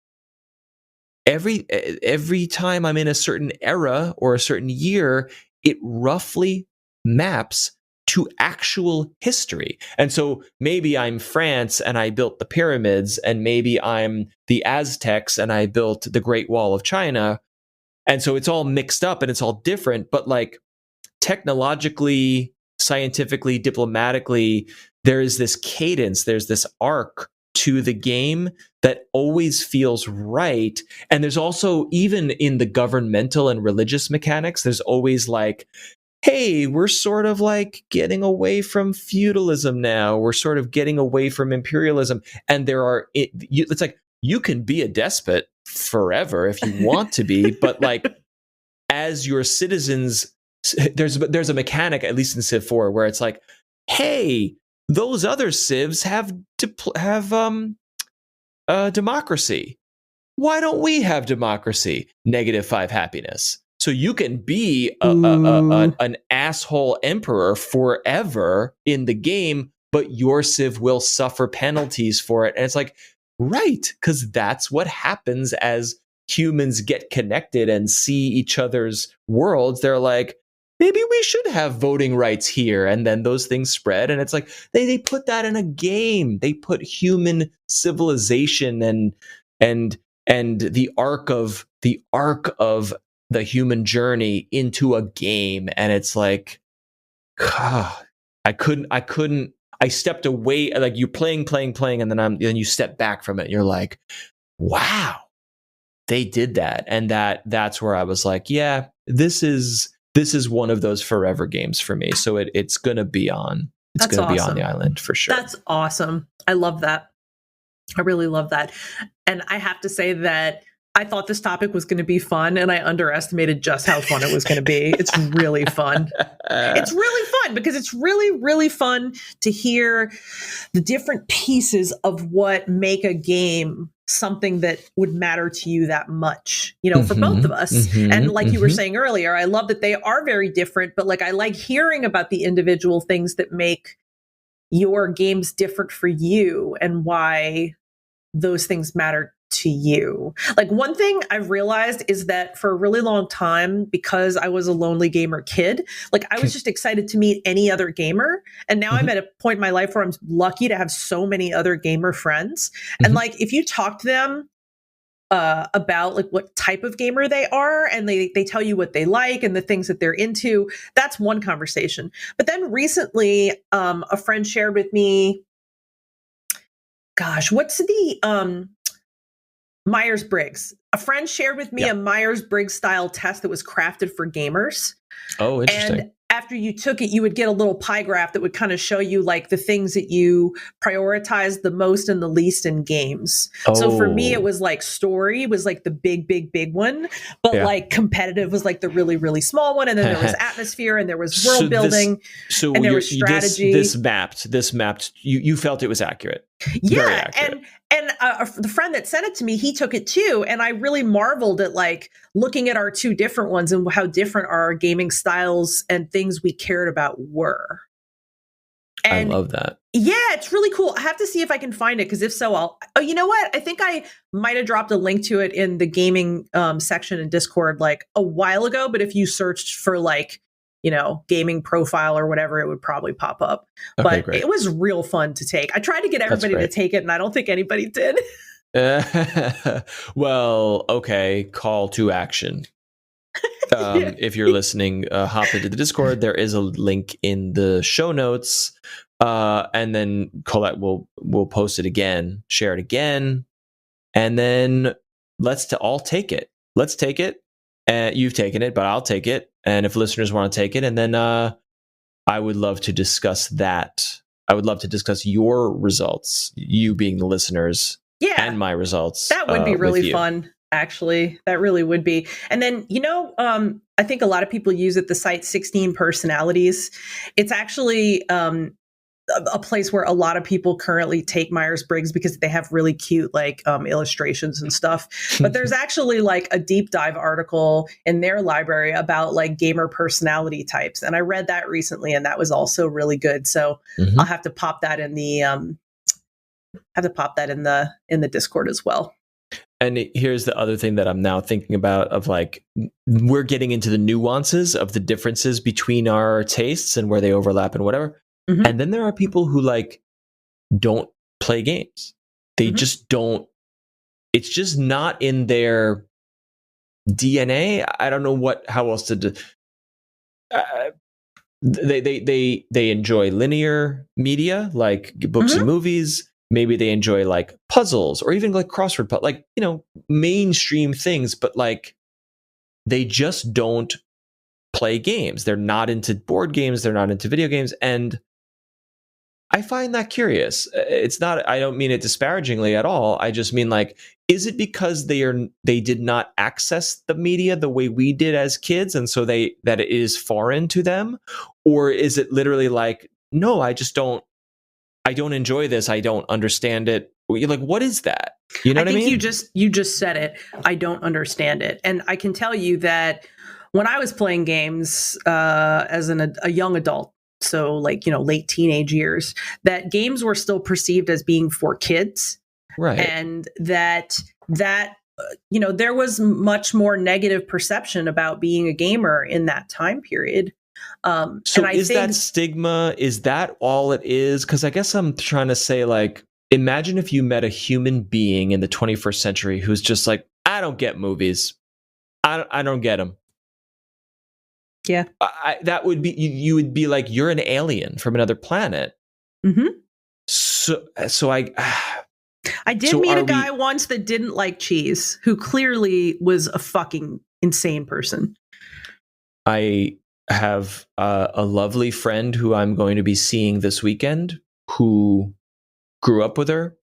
every time I'm in a certain era or a certain year, it roughly maps to actual history. And so maybe I'm France and I built the pyramids, and maybe I'm the Aztecs and I built the Great Wall of China. And so it's all mixed up and it's all different, but like, technologically, scientifically, diplomatically, there is this cadence, there's this arc to the game that always feels right. And there's also, even in the governmental and religious mechanics, there's always like, hey, we're sort of like getting away from feudalism now. We're sort of getting away from imperialism. And it's like, you can be a despot forever if you want to be, but like, as your citizens, there's a mechanic, at least in Civ 4, where it's like, hey, those other civs have democracy. Why don't we have democracy? -5 happiness. So you can be an asshole emperor forever in the game, but your civ will suffer penalties for it. And it's like, right, because that's what happens as humans get connected and see each other's worlds. They're like, maybe we should have voting rights here. And then those things spread. And it's like, they put that in a game. They put human civilization and the arc of the human journey into a game. And it's like, I stepped away, like, you're playing, and then you step back from it. And you're like, wow, they did that. And that's where I was like, yeah, this is one of those forever games for me. So it's going to be on. It's going to be on the island for sure. That's awesome. I love that. I really love that. And I have to say that I thought this topic was going to be fun, and I underestimated just how fun it was going to be. It's really fun. It's really fun because it's really, really fun to hear the different pieces of what make a game something that would matter to you that much, for both of us. And like you were saying earlier, I love that they are very different, but like, I like hearing about the individual things that make your games different for you and why those things matter to you. Like, one thing I've realized is that for a really long time, because I was a lonely gamer kid, like, I was just excited to meet any other gamer. And now I'm at a point in my life where I'm lucky to have so many other gamer friends. And like, if you talk to them about like what type of gamer they are, and they tell you what they like and the things that they're into, that's one conversation. But then recently, a friend shared with me, gosh, what's the Myers-Briggs. A friend shared with me a Myers-Briggs style test that was crafted for gamers. Oh, interesting. And after you took it, you would get a little pie graph that would kind of show you like the things that you prioritize the most and the least in games. Oh. So for me, it was like story was like the big one, but like competitive was like the really, really small one. And then there was atmosphere, and there was world building, and there was strategy. This mapped. You felt it was accurate. Yeah, very accurate. And the friend that sent it to me, he took it too. And I really marveled at like looking at our two different ones and how different our gaming styles and things we cared about were. And I love that. Yeah, it's really cool. I have to see if I can find it, because if so, you know what? I think I might have dropped a link to it in the gaming section in Discord like a while ago. But if you searched for like, gaming profile or whatever, it would probably pop up. Okay, but great. It was real fun to take. I tried to get everybody to take it, and I don't think anybody did. Well, okay. Call to action. If you're listening, hop into the Discord. There is a link in the show notes. And then Colette will post it again, share it again. And then let's all take it. Let's take it. You've taken it, but I'll take it. And if listeners want to take it, and then I would love to discuss that. I would love to discuss your results, you being the listeners, and my results. That would be really fun, actually. That really would be. And then, I think a lot of people use it, the site 16 personalities. It's actually a place where a lot of people currently take Myers-Briggs because they have really cute like illustrations and stuff. But there's actually like a deep dive article in their library about like gamer personality types. And I read that recently and that was also really good. So I'll have to pop that in the in the Discord as well. And here's the other thing that I'm now thinking about of like, we're getting into the nuances of the differences between our tastes and where they overlap and whatever. And then there are people who like don't play games. They just don't. It's just not in their DNA. I don't know how else to do. They enjoy linear media like books and movies. Maybe they enjoy like puzzles or even like crossword, like, you know, mainstream things, but like they just don't play games. They're not into board games. They're not into video games. And I find that curious. It's not, I don't mean it disparagingly at all. I just mean like, is it because they did not access the media the way we did as kids, and so that it is foreign to them? Or is it literally like, no, I don't enjoy this. I don't understand it. You're like, what is that? You know what I mean? You just said it. I don't understand it. And I can tell you that when I was playing games as a young adult, so like, you know, late teenage years, that games were still perceived as being for kids. Right. And that you know, there was much more negative perception about being a gamer in that time period. So is that stigma, is that all it is? Because I guess I'm trying to say, like, imagine if you met a human being in the 21st century who's just like, I don't get movies. I don't get them. Yeah. That would be, you would be like, you're an alien from another planet. So I did meet a guy once that didn't like cheese, who clearly was a fucking insane person. I have a lovely friend who I'm going to be seeing this weekend who grew up with her,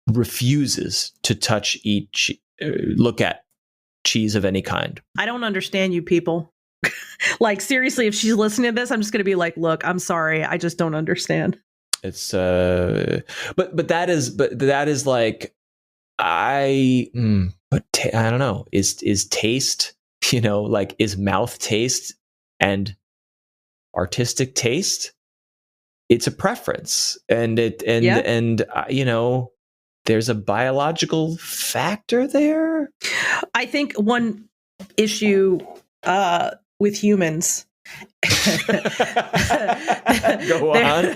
refuses to look at cheese of any kind. I don't understand you people. Like, seriously, if she's listening to this, I'm just going to be like, look, I'm sorry. I just don't understand. It's but that is like, I don't know, is taste, you know, like, is mouth taste and artistic taste, it's a preference, and you know, there's a biological factor there. I think one issue with humans Go on.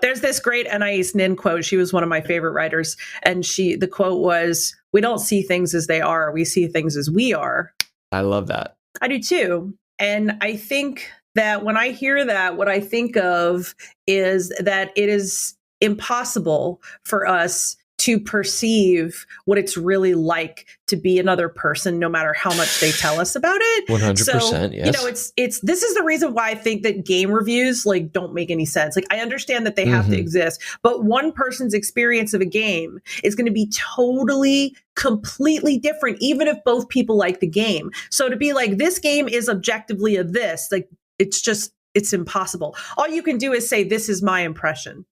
There's this great Anais Nin quote. She was one of my favorite writers, and the quote was, "We don't see things as they are, we see things as we are." I love that. I do too. And I think that when I hear that, what I think of is that it is impossible for us to perceive what it's really like to be another person, no matter how much they tell us about it. 100%, so, yes. You know, it's this is the reason why I think that game reviews like don't make any sense. Like, I understand that they have to exist, but one person's experience of a game is going to be totally, completely different, even if both people like the game. So to be like, this game is objectively a this, like, it's impossible. All you can do is say, this is my impression.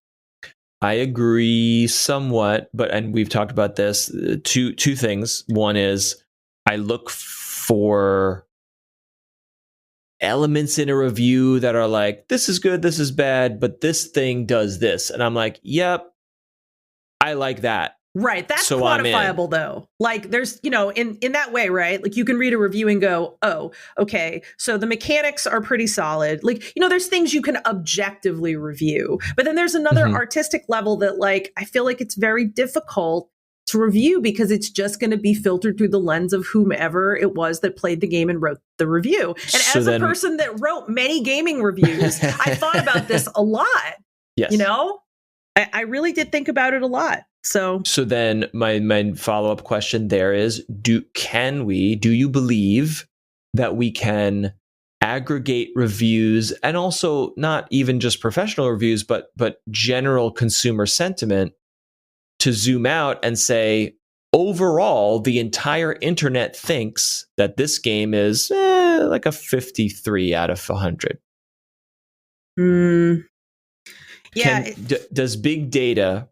I agree somewhat, and we've talked about this. Two things. One is, I look for elements in a review that are like, this is good, this is bad, but this thing does this. And I'm like, yep, I like that. Right. That's so quantifiable, though. Like, there's, you know, in that way, right? Like, you can read a review and go, oh, okay, so the mechanics are pretty solid. Like, you know, there's things you can objectively review. But then there's another artistic level that, like, I feel like it's very difficult to review because it's just going to be filtered through the lens of whomever it was that played the game and wrote the review. And so as a person that wrote many gaming reviews, I thought about this a lot. Yes. You know, I really did think about it a lot. So then my follow-up question there is, do you believe that we can aggregate reviews, and also not even just professional reviews, but general consumer sentiment, to zoom out and say, overall, the entire internet thinks that this game is like a 53 out of 100? Yeah. Does big data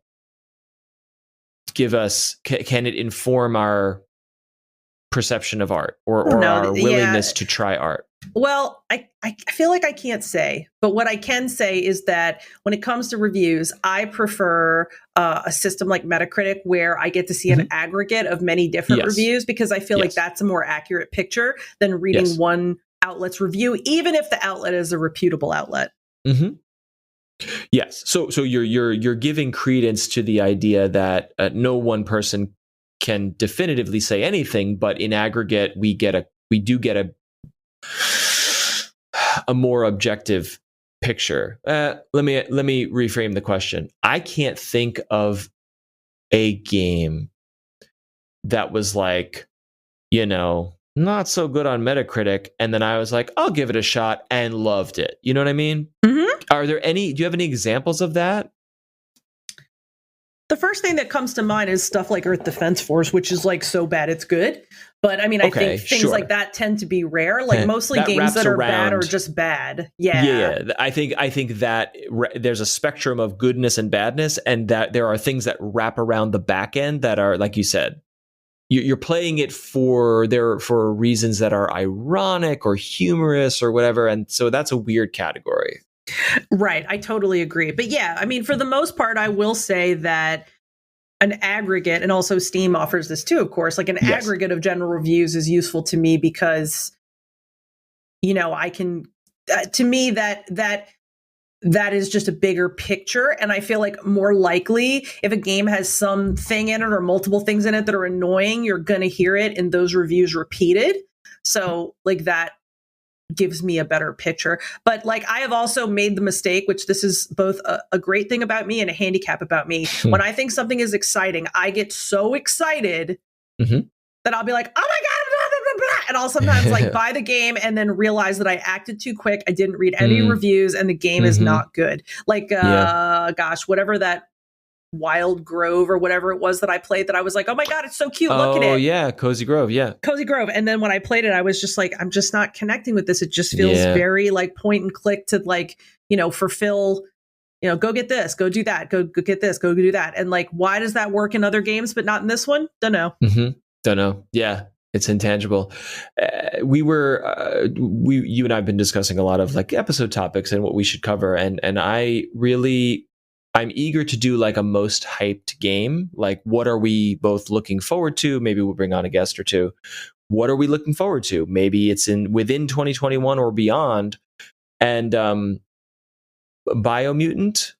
give us? Can it inform our perception of art or our willingness to try art? Well, I feel like I can't say, but what I can say is that when it comes to reviews, I prefer a system like Metacritic where I get to see an aggregate of many different reviews, because I feel like that's a more accurate picture than reading one outlet's review, even if the outlet is a reputable outlet. Yes. So you're giving credence to the idea that no one person can definitively say anything, but in aggregate, we do get a more objective picture. Let me reframe the question. I can't think of a game that was like, not so good on Metacritic, and then I was like, I'll give it a shot and loved it. You know what I mean? Do you have any examples of that? The first thing that comes to mind is stuff like Earth Defense Force, which is like so bad it's good. But I mean, I think things like that tend to be rare. Like mostly games that are bad are just bad. Yeah. I think that there's a spectrum of goodness and badness, and that there are things that wrap around the back end that are, like you said, you're playing it for reasons that are ironic or humorous or whatever. And so that's a weird category. Right. I totally agree. But yeah, I mean, for the most part, I will say that an aggregate, and also Steam offers this too, of course, like an aggregate of general reviews is useful to me because, I can, to me, that is just a bigger picture. And I feel like more likely if a game has something in it or multiple things in it that are annoying, you're going to hear it in those reviews repeated. So like that gives me a better picture. But like I have also made the mistake, which this is both a great thing about me and a handicap about me. When I think something is exciting, I get so excited that I'll be like, oh my God, blah, blah, blah, blah. And I'll sometimes like buy the game and then realize that I acted too quick. I didn't read any reviews and the game is not good. Like, gosh, whatever that Wild Grove or whatever it was that I played, that I was like, oh my God, it's so cute. Look at it. Oh yeah, Cozy Grove. Yeah. Cozy Grove. And then when I played it, I was just like, I'm just not connecting with this. It just feels very like point and click to like, fulfill, go get this, go do that, go get this, go do that. And like, why does that work in other games, but not in this one? Don't know. Don't know. Yeah. It's intangible. You and I have been discussing a lot of like episode topics and what we should cover. And I'm eager to do like a most hyped game. Like, what are we both looking forward to? Maybe we'll bring on a guest or two. What are we looking forward to? Maybe it's within 2021 or beyond. And Biomutant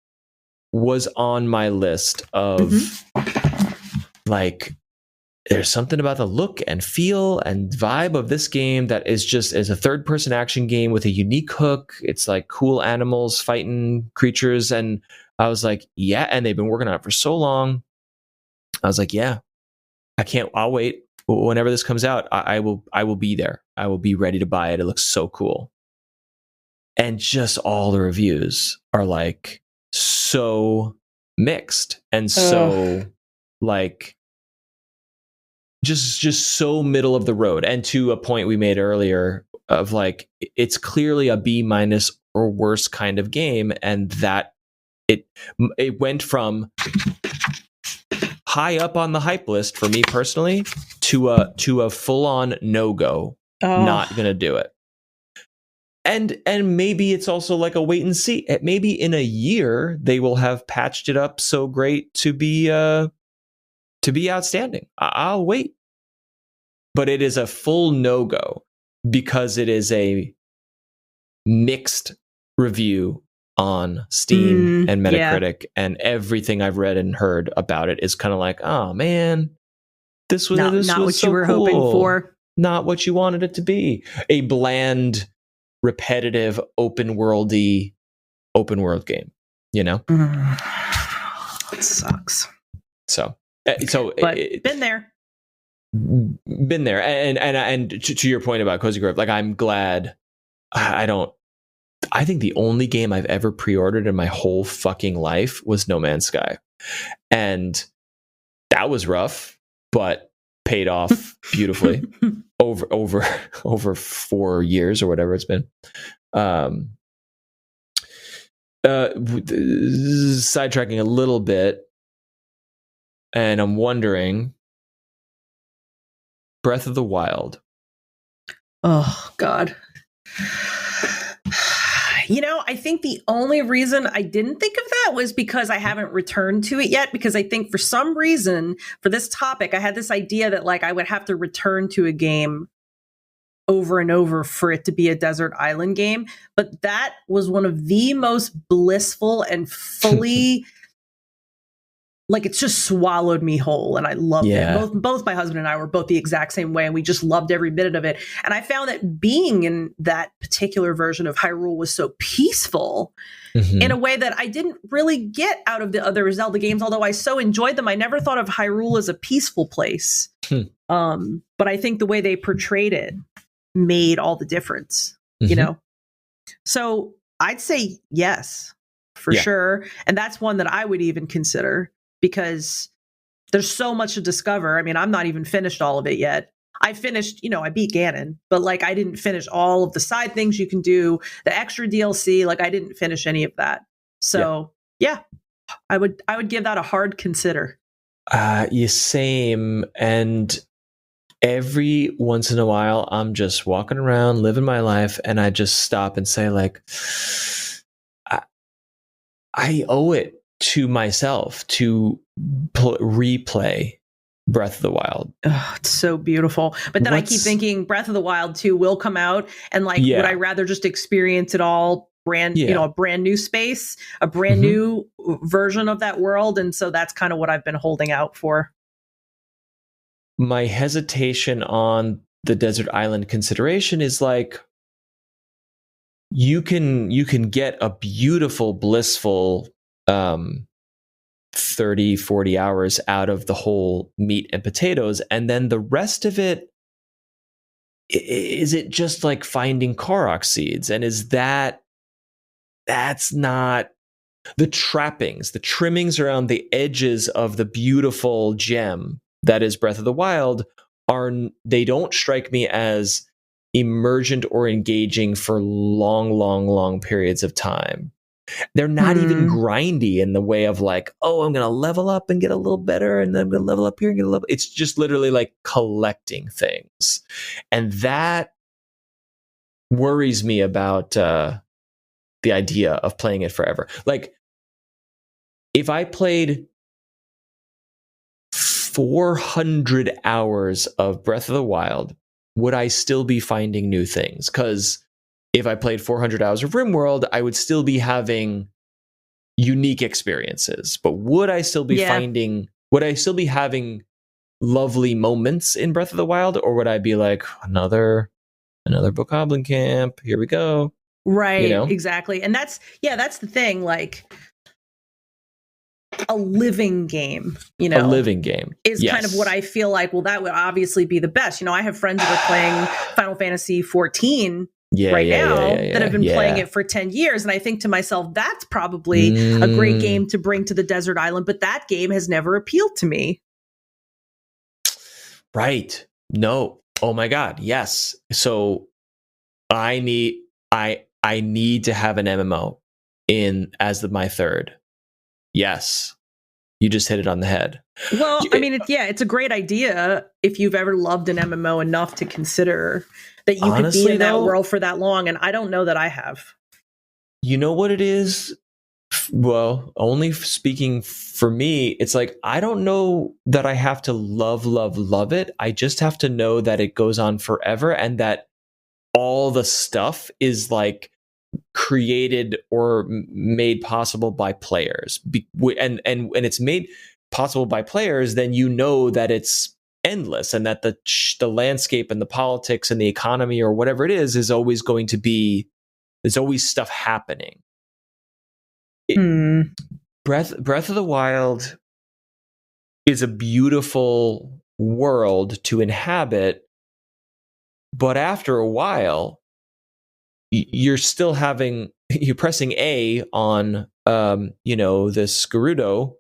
was on my list of like, there's something about the look and feel and vibe of this game that is just as a third-person action game with a unique hook. It's like cool animals fighting creatures, and I was like, yeah. And they've been working on it for so long. I was like, yeah, I'll wait. Whenever this comes out, I will be there. I will be ready to buy it. It looks so cool. And just all the reviews are like so mixed and so like just so middle of the road. And to a point we made earlier of like, it's clearly a B- or worse kind of game. And that it went from high up on the hype list for me personally to a full-on no-go. Not gonna do it. And maybe it's also like a wait and see. Maybe in a year they will have patched it up so great to be outstanding. I'll wait. But it is a full no-go because it is a mixed review on Steam and Metacritic, and everything I've read and heard about it is kind of like, oh man, this was not what so you were hoping for, not what you wanted it to be. A bland, repetitive, open world game, It sucks. So but been there, and to your point about Cozy Grove, like I'm glad. I think the only game I've ever pre-ordered in my whole fucking life was No Man's Sky. And that was rough, but paid off beautifully over 4 years or whatever it's been. Sidetracking a little bit, and I'm wondering, Breath of the Wild. Oh, God. I think the only reason I didn't think of that was because I haven't returned to it yet. Because I think for some reason, for this topic, I had this idea that like I would have to return to a game over and over for it to be a desert island game. But that was one of the most blissful and fully like it's just swallowed me whole, and I loved it. Both my husband and I were both the exact same way, and we just loved every minute of it. And I found that being in that particular version of Hyrule was so peaceful in a way that I didn't really get out of the other Zelda games. Although I so enjoyed them, I never thought of Hyrule as a peaceful place. But I think the way they portrayed it made all the difference, So I'd say yes, for sure. And that's one that I would even consider, because there's so much to discover. I mean, I'm not even finished all of it yet. I finished, I beat Ganon, but like I didn't finish all of the side things you can do, the extra DLC, like I didn't finish any of that. So yeah, I would give that a hard consider. Same. And every once in a while, I'm just walking around, living my life, and I just stop and say like, I owe it to myself to replay Breath of the Wild. Oh, it's so beautiful. But then I keep thinking Breath of the Wild 2 will come out, and like, would I rather just experience it all a brand new space, a brand new version of that world? And so that's kind of what I've been holding out for. My hesitation on the desert island consideration is like, you can get a beautiful, blissful 30, 40 hours out of the whole meat and potatoes. And then the rest of it, is it just like finding Korok seeds? And is that's not the trappings, the trimmings around the edges of the beautiful gem that is Breath of the Wild they don't strike me as emergent or engaging for long periods of time. They're not even grindy in the way of like, oh, I'm going to level up and get a little better, and then I'm going to level up here and get a little. It's just literally like collecting things. And that worries me about the idea of playing it forever. Like, if I played 400 hours of Breath of the Wild, would I still be finding new things? Because if I played 400 hours of RimWorld, I would still be having unique experiences. But would I still be having lovely moments in Breath of the Wild? Or would I be like, another Bokoblin camp, here we go? Right, exactly. And that's the thing, like, a living game, a living game is kind of what I feel like. Well, that would obviously be the best. I have friends that are playing Final Fantasy 14 now that have been playing it for 10 years. And I think to myself, that's probably a great game to bring to the desert island. But that game has never appealed to me. Right. No. Oh my God. Yes. So I need to have an MMO as my third. Yes. You just hit it on the head. Well, I mean, it's a great idea if you've ever loved an MMO enough to consider that you could be in that world for that long. And I don't know that I have. You know what it is? Well, only speaking for me, it's like, I don't know that I have to love it. I just have to know that it goes on forever, and that all the stuff is like created or made possible by players, and it's made possible by players, then that it's endless, and that the landscape and the politics and the economy or whatever it is always going to be, there's always stuff happening. Breath of the Wild is a beautiful world to inhabit, but after a while, you're pressing A on, this Gerudo.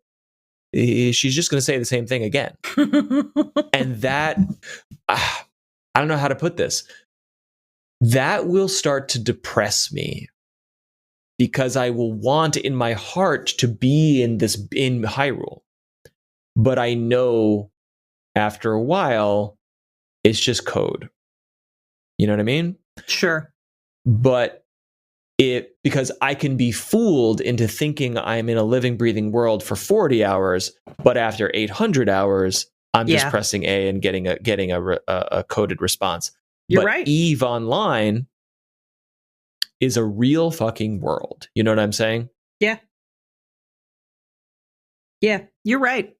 She's just going to say the same thing again. And that, I don't know how to put this. That will start to depress me because I will want in my heart to be in Hyrule. But I know after a while, it's just code. You know what I mean? Sure. But because I can be fooled into thinking I'm in a living, breathing world for 40 hours, but after 800 hours, I'm just pressing A and getting a coded response. You're right. EVE Online is a real fucking world. You know what I'm saying? Yeah. Yeah, you're right.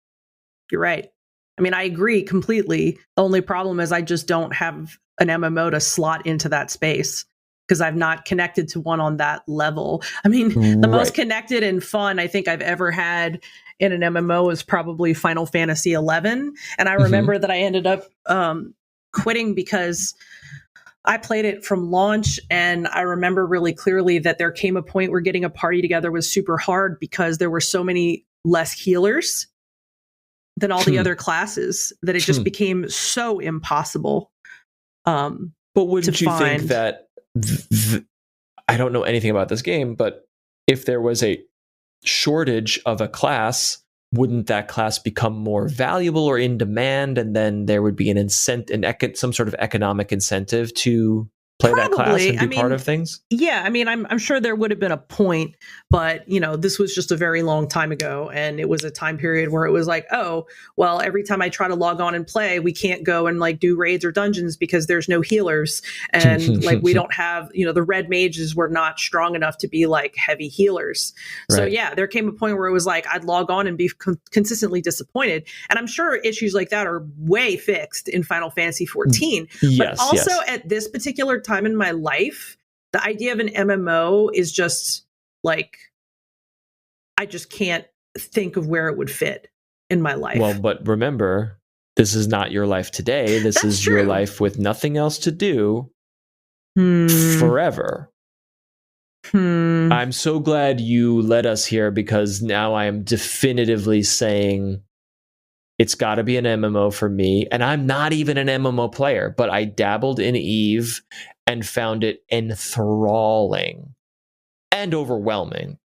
You're right. I mean, I agree completely. The only problem is I just don't have an MMO to slot into that space because I've not connected to one on that level. I mean, the most connected and fun I think I've ever had in an MMO is probably Final Fantasy XI. And I remember that I ended up quitting because I played it from launch, and I remember really clearly that there came a point where getting a party together was super hard because there were so many less healers than all the other classes that it just became so impossible. But wouldn't you think that I don't know anything about this game, but if there was a shortage of a class, wouldn't that class become more valuable or in demand, and then there would be an incentive, some sort of economic incentive to play that class and be part of things? Yeah, I mean, I'm sure there would have been a point, but this was just a very long time ago, and it was a time period where it was like, oh, well, every time I try to log on and play, we can't go and like do raids or dungeons because there's no healers, and like we don't have, the red mages were not strong enough to be like heavy healers. Right. So yeah, there came a point where it was like I'd log on and be consistently disappointed, and I'm sure issues like that are way fixed in Final Fantasy 14. But also at this particular time in my life, the idea of an MMO is just like, I just can't think of where it would fit in my life. Well, but remember, this is not your life today. This is true. Your life with nothing else to do forever. I'm so glad you led us here, because now I am definitively saying it's got to be an MMO for me. And I'm not even an MMO player, but I dabbled in EVE and found it enthralling and overwhelming.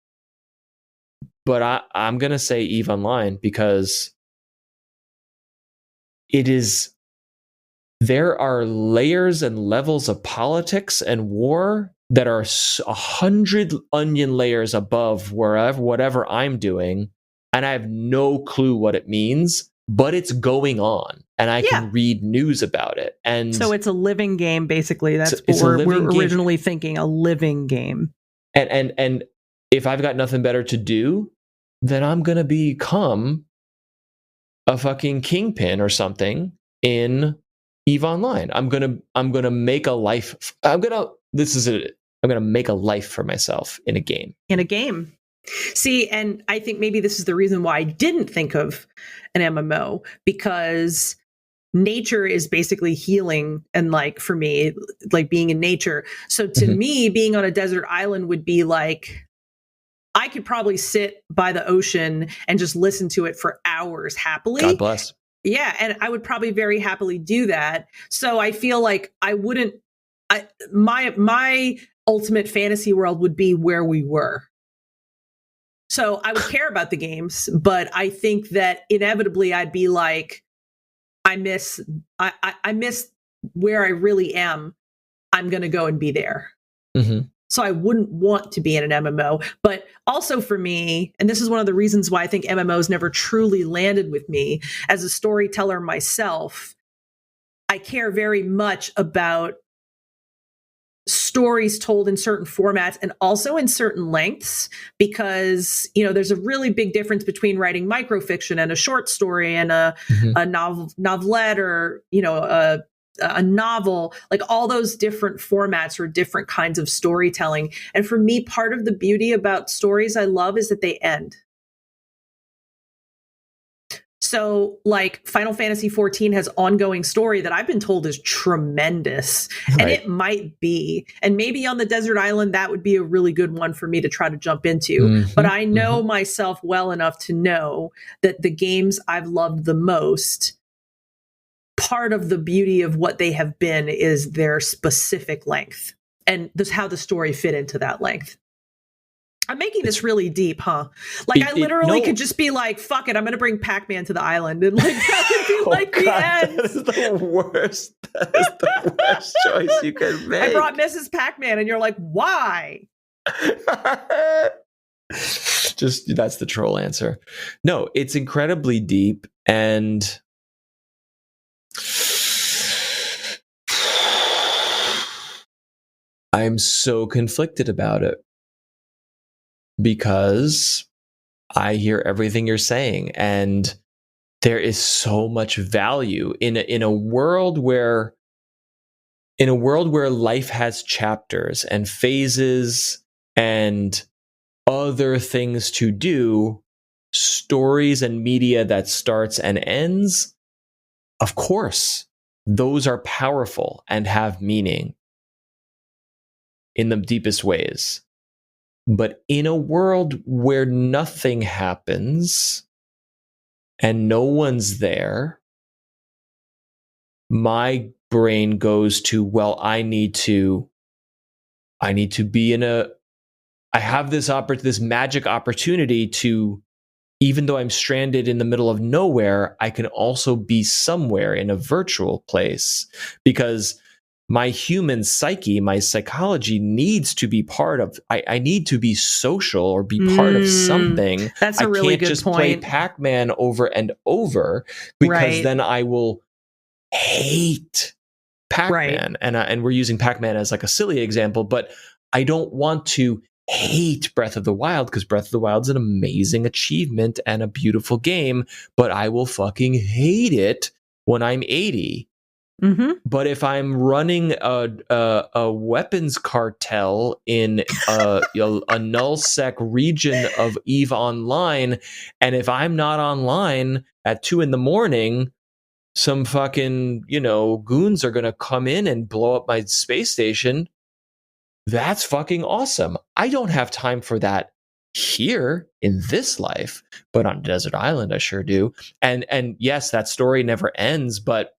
But I'm going to say EVE Online because there are layers and levels of politics and war that are 100 onion layers above whatever I'm doing. And I have no clue what it means, but it's going on, and I can read news about it. And so it's a living game, basically. That's what we're originally thinking, a living game. And if I've got nothing better to do, then I'm going to become a fucking kingpin or something in EVE Online. I'm going to make a life. I'm going to make a life for myself in a game. See, and I think maybe this is the reason why I didn't think of an MMO, because nature is basically healing, and like for me, like being in nature. So to me, being on a desert island would be like, I could probably sit by the ocean and just listen to it for hours happily. God bless. Yeah, and I would probably very happily do that. So I feel like my ultimate fantasy world would be where we were. So I would care about the games, but I think that inevitably I'd be like, I miss where I really am. I'm going to go and be there. So I wouldn't want to be in an MMO. But also for me, and this is one of the reasons why I think MMOs never truly landed with me, as a storyteller myself, I care very much about stories told in certain formats and also in certain lengths, because there's a really big difference between writing microfiction and a short story and a novelette, or a novel. Like all those different formats or different kinds of storytelling. And for me, part of the beauty about stories I love is that they end. So like Final Fantasy 14 has ongoing story that I've been told is tremendous. Right. And it might be. And maybe on the desert island, that would be a really good one for me to try to jump into. But I know myself well enough to know that the games I've loved the most, part of the beauty of what they have been is their specific length and how the story fit into that length. I'm making this really deep, huh? Like I literally could just be like, fuck it, I'm gonna bring Pac-Man to the island. And like that would be like the end. That is the worst. That is the worst choice you could make. I brought Mrs. Pac-Man and you're like, why? Just that's the troll answer. No, it's incredibly deep, and I'm so conflicted about it because I hear everything you're saying, and there is so much value in a world where life has chapters and phases and other things to do, stories and media that starts and ends. Of course, those are powerful and have meaning in the deepest ways. But in a world where nothing happens and no one's there, my brain goes to, well, I need to be I have this magic opportunity to, even though I'm stranded in the middle of nowhere, I can also be somewhere in a virtual place, because my human psyche, my psychology needs to be part of, I need to be social or be part of something. That's a really good point. I can't just play Pac-Man over and over, because then I will hate Pac-Man. And we're using Pac-Man as like a silly example, but I don't want to hate Breath of the Wild, because Breath of the Wild is an amazing achievement and a beautiful game, but I will fucking hate it when I'm 80. Mm-hmm. But if I'm running a weapons cartel in a nullsec region of EVE Online, and if I'm not online at 2 a.m, some fucking, goons are going to come in and blow up my space station. That's fucking awesome. I don't have time for that here in this life, but on Desert Island, I sure do. And yes, that story never ends, but,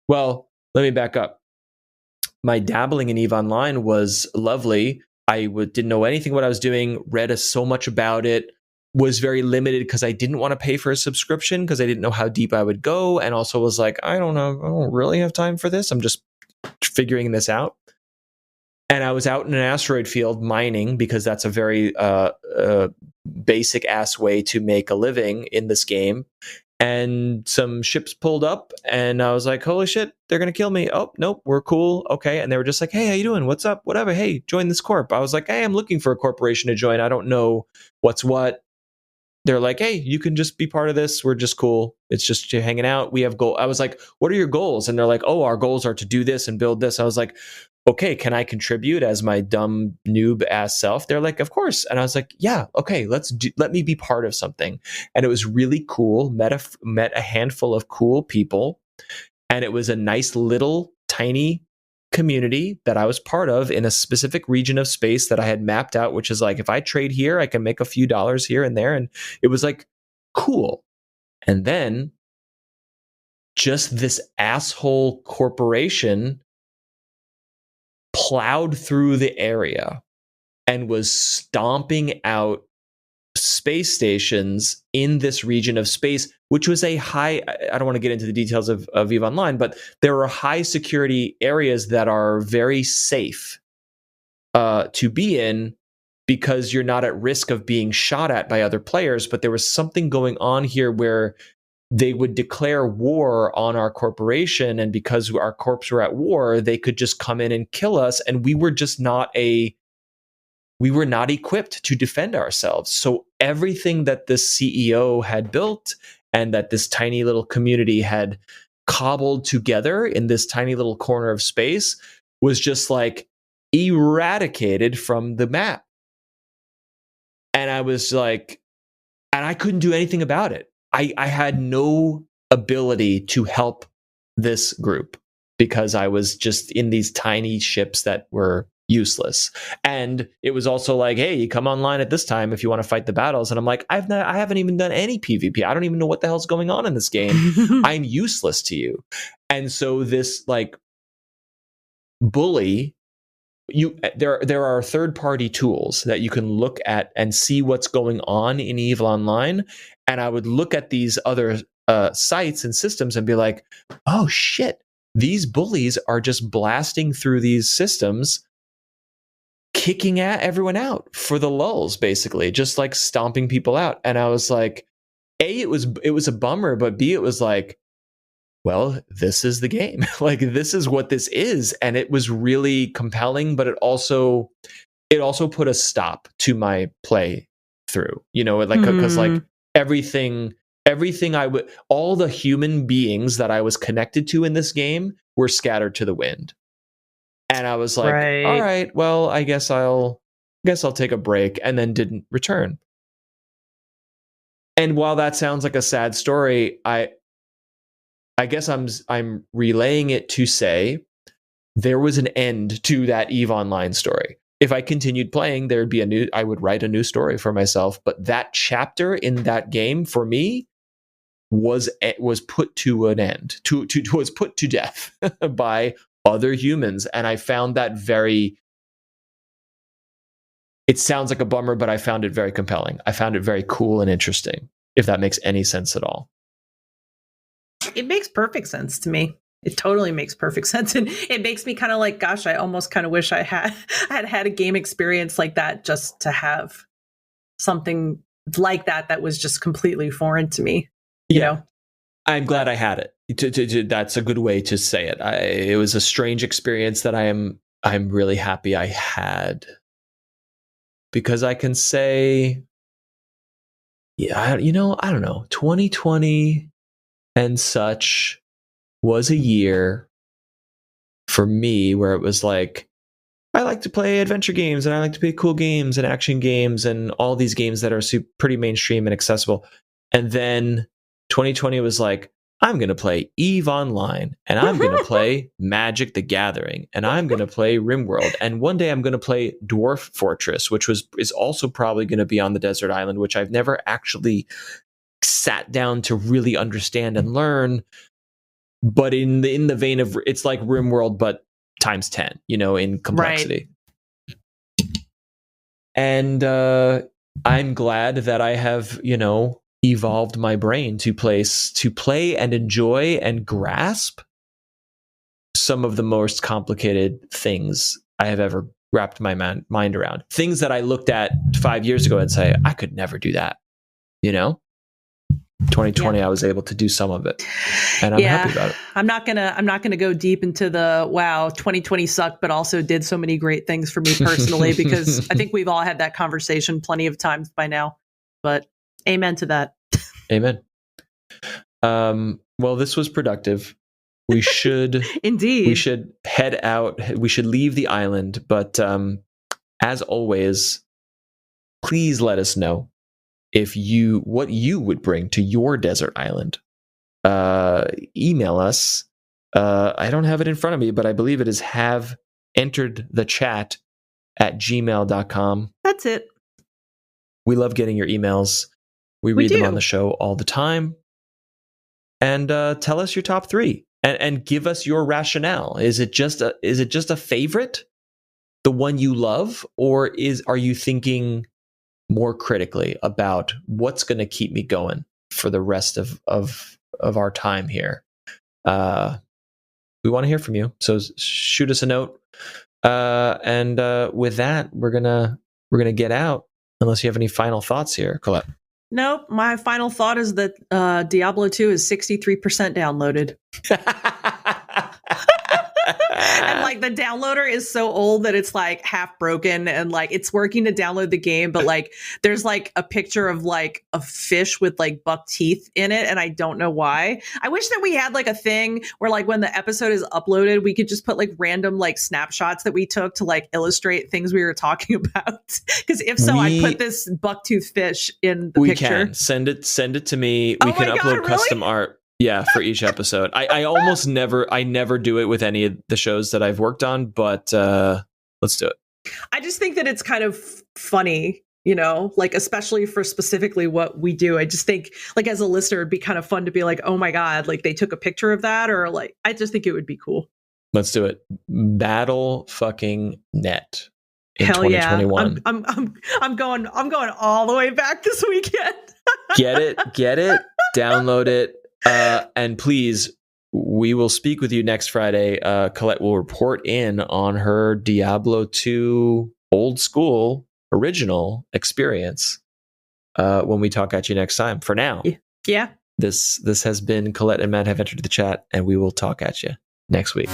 well, let me back up. My dabbling in EVE Online was lovely. I didn't know anything what I was doing, read so much about it, was very limited because I didn't want to pay for a subscription because I didn't know how deep I would go, and also was like, I don't know, I don't really have time for this. I'm just figuring this out. And I was out in an asteroid field mining, because that's a very basic ass way to make a living in this game. And some ships pulled up, and I was like, holy shit, they're going to kill me. Oh, nope, we're cool. Okay. And they were just like, hey, how you doing? What's up? Whatever. Hey, join this corp. I was like, hey, I'm looking for a corporation to join. I don't know what's what. They're like, hey, you can just be part of this. We're just cool. It's just you hanging out. We have goals. I was like, what are your goals? And they're like, oh, our goals are to do this and build this. I was like, okay, can I contribute as my dumb noob ass self? They're like, of course. And I was like, yeah, okay, let me be part of something. And it was really cool. Met a handful of cool people. And it was a nice little tiny community that I was part of in a specific region of space that I had mapped out, which is like, if I trade here, I can make a few dollars here and there. And it was like, cool. And then just this asshole corporation plowed through the area and was stomping out space stations in this region of space, which was a high, I don't want to get into the details of EVE Online, but there are high security areas that are very safe to be in, because you're not at risk of being shot at by other players. But there was something going on here where they would declare war on our corporation, and because our corps were at war, they could just come in and kill us, and we were just not equipped to defend ourselves. So everything that the CEO had built and that this tiny little community had cobbled together in this tiny little corner of space was just like eradicated from the map. And I was like, and I couldn't do anything about it. I had no ability to help this group because I was just in these tiny ships that were useless. And it was also like, hey, you come online at this time if you want to fight the battles. And I'm like, I haven't even done any PvP. I don't even know what the hell's going on in this game. I'm useless to you. And so this like bully there are third-party tools that you can look at and see what's going on in EVE Online. And I would look at these other sites and systems and be like, oh shit, these bullies are just blasting through these systems, kicking at everyone out for the lulz, basically, just like stomping people out. And I was like, A, it was a bummer, but B, it was like, well, this is the game. Like, this is what this is. And it was really compelling, but it also put a stop to my play through, like, because like everything all the human beings that I was connected to in this game were scattered to the wind. And I was like, all right, well, I guess I'll take a break, and then didn't return. And while that sounds like a sad story, I guess I'm relaying it to say there was an end to that EVE Online story. If I continued playing, I would write a new story for myself. But that chapter in that game for me was put to an end, was put to death by other humans. And I found that it sounds like a bummer, but I found it very compelling. I found it very cool and interesting, if that makes any sense at all. It makes perfect sense to me. It totally makes perfect sense. And it makes me kind of like, gosh, I almost kind of wish I had a game experience like that, just to have something like that was just completely foreign to me. You know? I'm glad I had it. That's a good way to say it. It was a strange experience that I'm really happy I had, because I can say, I don't know, 2020 and such was a year for me where it was like, I like to play adventure games, and I like to play cool games and action games and all these games that are pretty mainstream and accessible. And then 2020 was like, I'm going to play EVE Online, and I'm going to play Magic the Gathering, and I'm going to play RimWorld. And one day I'm going to play Dwarf Fortress, which is also probably going to be on the desert island, which I've never actually sat down to really understand and learn. But in the vein of, it's like RimWorld, but times 10, in complexity. Right. And I'm glad that I have, evolved my brain to play and enjoy and grasp some of the most complicated things I have ever wrapped my mind around. Things that I looked at 5 years ago and say, I could never do that. 2020, I was able to do some of it, and I'm happy about it. I'm not gonna go deep into the, wow, 2020 sucked, but also did so many great things for me personally, because I think we've all had that conversation plenty of times by now. But amen to that. Amen. Well, this was productive. We should indeed. We should head out. We should leave the island. But as always, please let us know what you would bring to your desert island. Email us. I don't have it in front of me, but I believe it is have entered the chat at gmail.com. That's it. We love getting your emails. We read them on the show all the time. And tell us your top 3 and give us your rationale. Is it just a favorite, the one you love, or are you thinking more critically about what's going to keep me going for the rest of our time here? We want to hear from you, so shoot us a note. And with that, we're gonna get out. Unless you have any final thoughts here, Colette. Nope. My final thought is that Diablo 2 is 63% downloaded. And like the downloader is so old that it's like half broken, and like it's working to download the game, but like there's like a picture of like a fish with like buck teeth in it, and I don't know why. I wish that we had like a thing where like when the episode is uploaded, we could just put like random like snapshots that we took to like illustrate things we were talking about. Because if so, I put this bucktooth fish in the picture. Can send it to me. We can upload custom art. Yeah, for each episode. I almost never do it with any of the shows that I've worked on, but let's do it. I just think that it's kind of funny, like especially for specifically what we do. I just think like as a listener, it'd be kind of fun to be like, oh my God, like they took a picture of that, or like, I just think it would be cool. Let's do it. Battle fucking net in Hell 2021. Yeah. I'm going all the way back this weekend. Get it, download it. And please, we will speak with you next Friday. Colette will report in on her Diablo 2 old school original experience when we talk at you next time. For now, yeah. This has been Colette and Matt have entered the chat, and we will talk at you next week.